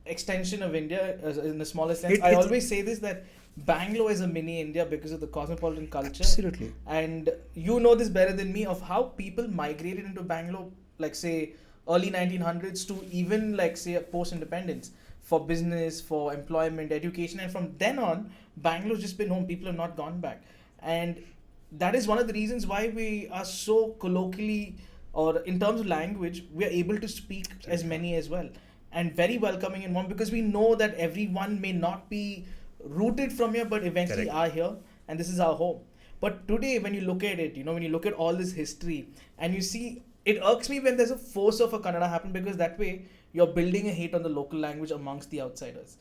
extension of India in the smallest sense. I always say this, that Bangalore is a mini India because of the cosmopolitan culture. Absolutely. And you know this better than me of how people migrated into Bangalore, like say early 1900s to even like say post-independence for business, for employment, education. And from then on, Bangalore's just been home. People have not gone back. And that is one of the reasons why we are so colloquially, or in terms of language, we are able to speak as many as well. And very welcoming and warm, because we know that everyone may not be rooted from here, but eventually are here, and this is our home. But today, when you look at it, when you look at all this history, and you see it irks me when there's a force of a Kannada happen, because that way you're building a hate on the local language amongst the outsiders.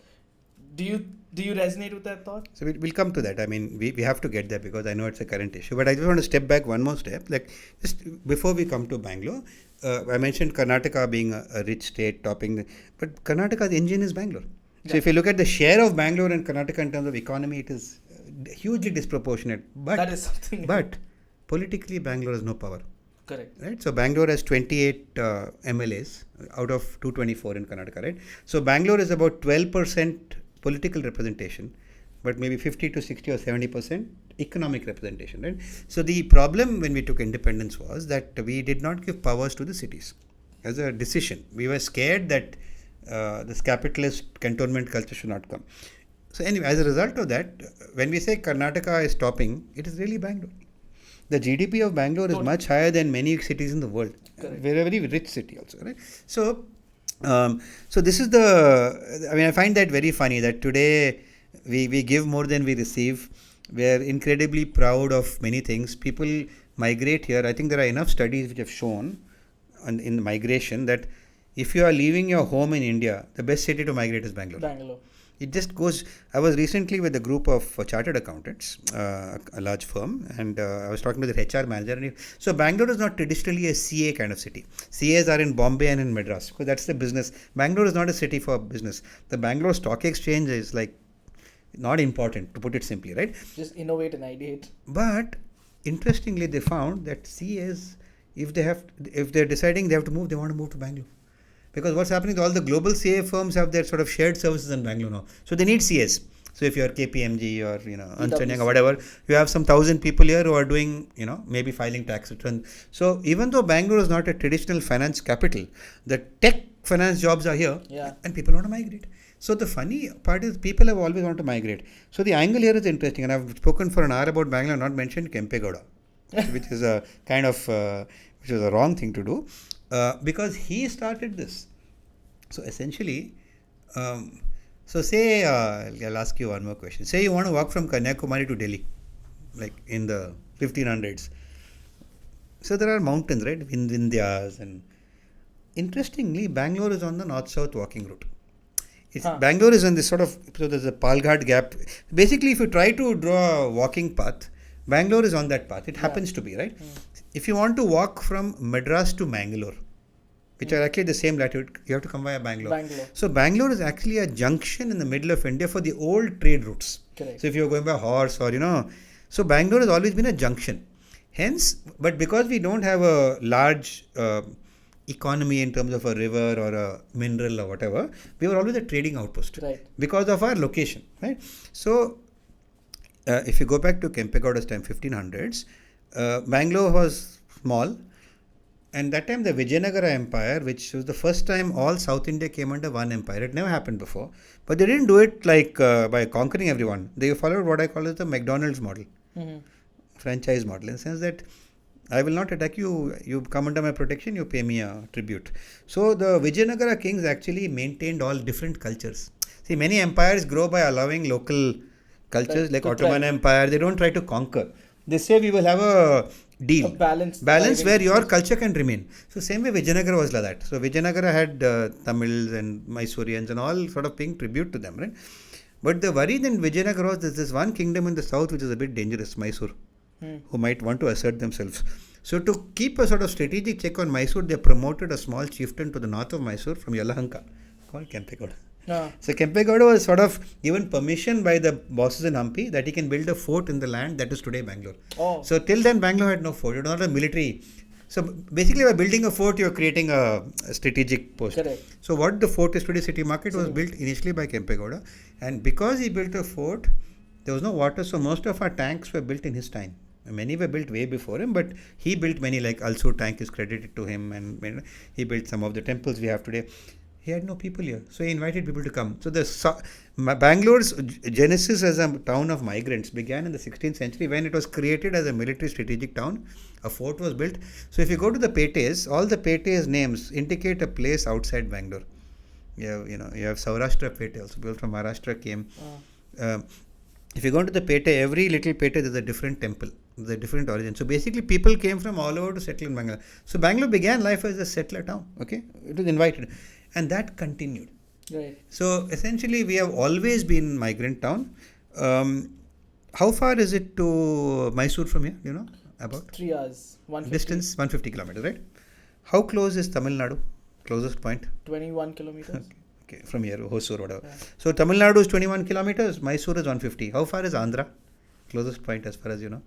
Do you resonate with that thought? So we'll come to that. I mean, we have to get there because I know it's a current issue. But I just want to step back one more step. Like, just before we come to Bangalore, I mentioned Karnataka being a rich state, but Karnataka's engine is Bangalore. So if you look at the share of Bangalore and Karnataka in terms of economy, it is hugely disproportionate. But that is something. But politically, Bangalore has no power. Correct. Right. So Bangalore has 28 MLAs out of 224 in Karnataka. Right. So Bangalore is about 12% political representation, but maybe 50 to 60 or 70% economic representation. Right. So the problem when we took independence was that we did not give powers to the cities as a decision. We were scared that this capitalist cantonment culture should not come. So anyway, as a result of that, when we say Karnataka is topping, it is really Bangalore. The GDP of Bangalore is much higher than many cities in the world. Correct. We're a very rich city also, right? So, so this is the. I mean, I find that very funny that today we give more than we receive. We're incredibly proud of many things. People migrate here. I think there are enough studies which have shown in migration that if you are leaving your home in India, the best city to migrate is Bangalore. Bangalore. It just goes. I was recently with a group of chartered accountants, a large firm, and I was talking to the HR manager. So Bangalore is not traditionally a CA kind of city. CAs are in Bombay and in Madras because that's the business. Bangalore is not a city for business. The Bangalore Stock Exchange is like not important, to put it simply, right? Just innovate and ideate. But interestingly, they found that CAs, if they're deciding they have to move, they want to move to Bangalore. Because what's happening is all the global CA firms have their sort of shared services in Bangalore now. So they need CAs. So if you're KPMG or, Ernst & Young or whatever, you have some 1,000 people here who are doing, maybe filing tax returns. So even though Bangalore is not a traditional finance capital, the tech finance jobs are here and people want to migrate. So the funny part is people have always wanted to migrate. So the angle here is interesting, and I've spoken for an hour about Bangalore, not mentioned Kempegowda, which is a kind of, which is a wrong thing to do. Because he started this. So essentially, so say, I'll ask you one more question. Say you want to walk from Kanyakumari to Delhi, like in the 1500s. So there are mountains, right? Vindhyas, and interestingly, Bangalore is on the north-south walking route. Bangalore is on this sort of, so there's a Palghat gap. Basically, if you try to draw a walking path, Bangalore is on that path. It happens to be, right? If you want to walk from Madras to Mangalore, which are actually the same latitude, you have to come via Bangalore. So Bangalore is actually a junction in the middle of India for the old trade routes. Correct. So if you're going by horse or, so Bangalore has always been a junction. Hence, but because we don't have a large economy in terms of a river or a mineral or whatever, we were always a trading outpost. Right. Because of our location, right? So if you go back to Kempegowda's time, 1500s, Bangalore was small, and that time the Vijayanagara Empire, which was the first time all South India came under one empire. It never happened before, but they didn't do it like by conquering everyone. They followed what I call as the McDonald's model, franchise model, in the sense that I will not attack you, you come under my protection, you pay me a tribute. So the Vijayanagara kings actually maintained all different cultures. See, many empires grow by allowing local cultures, like Ottoman Empire. They don't try to conquer. They say we will have a deal. A balance where your culture can remain. So same way Vijayanagara was like that. So Vijayanagara had Tamils and Mysoreans and all sort of paying tribute to them, right? But the worry in Vijayanagara was there's this one kingdom in the south which is a bit dangerous, Mysore, who might want to assert themselves. So to keep a sort of strategic check on Mysore, they promoted a small chieftain to the north of Mysore from Yelahanka, called Kempegowda. So Kempegowda was sort of given permission by the bosses in Hampi that he can build a fort in the land that is today Bangalore. So till then Bangalore had no fort. It was not a military. So basically by building a fort, you are creating a strategic post. Correct. So what the fort is today, City Market, was built initially by Kempegowda. And because he built a fort, there was no water. So most of our tanks were built in his time. Many were built way before him, but he built many, like Alsur tank is credited to him, and he built some of the temples we have today. He had no people here, so he invited people to come. So Bangalore's genesis as a town of migrants began in the 16th century when it was created as a military strategic town. A fort was built. So if you go to the Petes, all the Petes names indicate a place outside Bangalore. You have Saurashtra Pete, also people from Maharashtra came. If you go to the Pete, every little Pete there's a different temple. the different origins. So basically, people came from all over to settle in Bangalore. So Bangalore began life as a settler town. Okay, it was invited, and that continued. Right. So essentially, we have always been migrant town. How far is it to Mysore from here? You know, about 3 hours. 150. distance 150 kilometers, right? How close is Tamil Nadu? Closest point. 21 kilometers. Okay, from here, Hosur, whatever. Yeah. So Tamil Nadu is 21 kilometers. Mysore is 150. How far is Andhra? Closest point, as far as you know.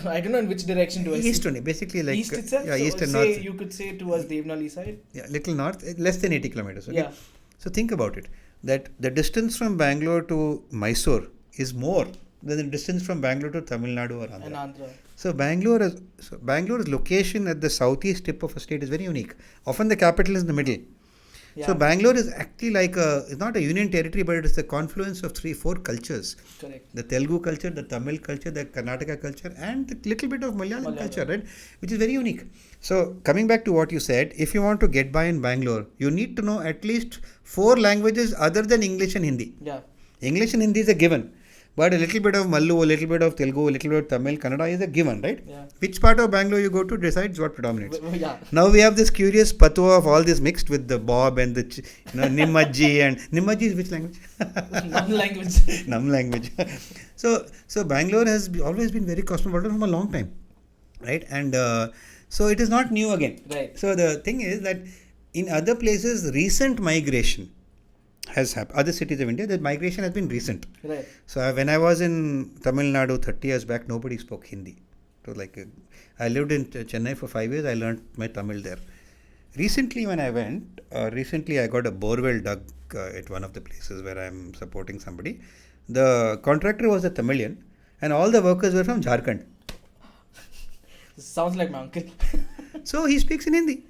I don't know in which direction do I East see. only, basically like East itself? yeah, So east and say north. you could say towards Devnali side. Yeah, little north, less than 80 kilometers. Okay? Yeah. So think about it. That the distance from Bangalore to Mysore is more than the distance from Bangalore to Tamil Nadu or Andhra. And Andhra. So Bangalore's location at the southeast tip of a state is very unique. Often the capital is in the middle. Yeah. So Bangalore is actually like it's not a union territory, but it is the confluence of 3-4 cultures. Correct. The Telugu culture, the Tamil culture, the Karnataka culture, and the little bit of Malayalam culture, right? Which is very unique. So coming back to what you said, if you want to get by in Bangalore, you need to know at least 4 languages other than English and Hindi. Yeah. English and Hindi is a given. But a little bit of Mallu, a little bit of Telugu, a little bit of Tamil, Kannada is a given, right? Yeah. Which part of Bangalore you go to decides what predominates. Yeah. Now we have this curious patwa of all this mixed with the Bob and the Nimmaji, and Nimmaji is which language? Nam language. Nam language. So Bangalore has always been very cosmopolitan from a long time, right? And so it is not new again. Right. So the thing is that in other places, recent migration has happened. Other cities of India, the migration has been recent. Right. So when I was in Tamil Nadu 30 years back, nobody spoke Hindi. So I lived in Chennai for 5 years. I learned my Tamil there. Recently, when I went, I got a borewell dug at one of the places where I am supporting somebody. The contractor was a Tamilian, and all the workers were from Jharkhand. Sounds like my uncle. So he speaks in Hindi.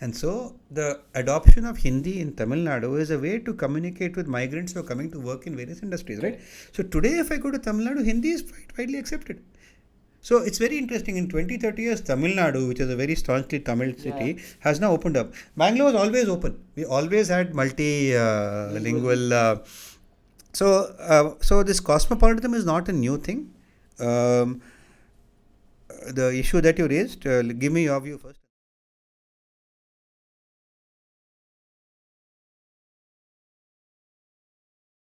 And so the adoption of Hindi in Tamil Nadu is a way to communicate with migrants who are coming to work in various industries, right? So today, if I go to Tamil Nadu, Hindi is quite widely accepted. So it's very interesting. In 20-30 years, Tamil Nadu, which is a very staunchly Tamil city, has now opened up. Bangalore was always open. We always had multilingual. So this cosmopolitanism is not a new thing. The issue that you raised, give me your view first.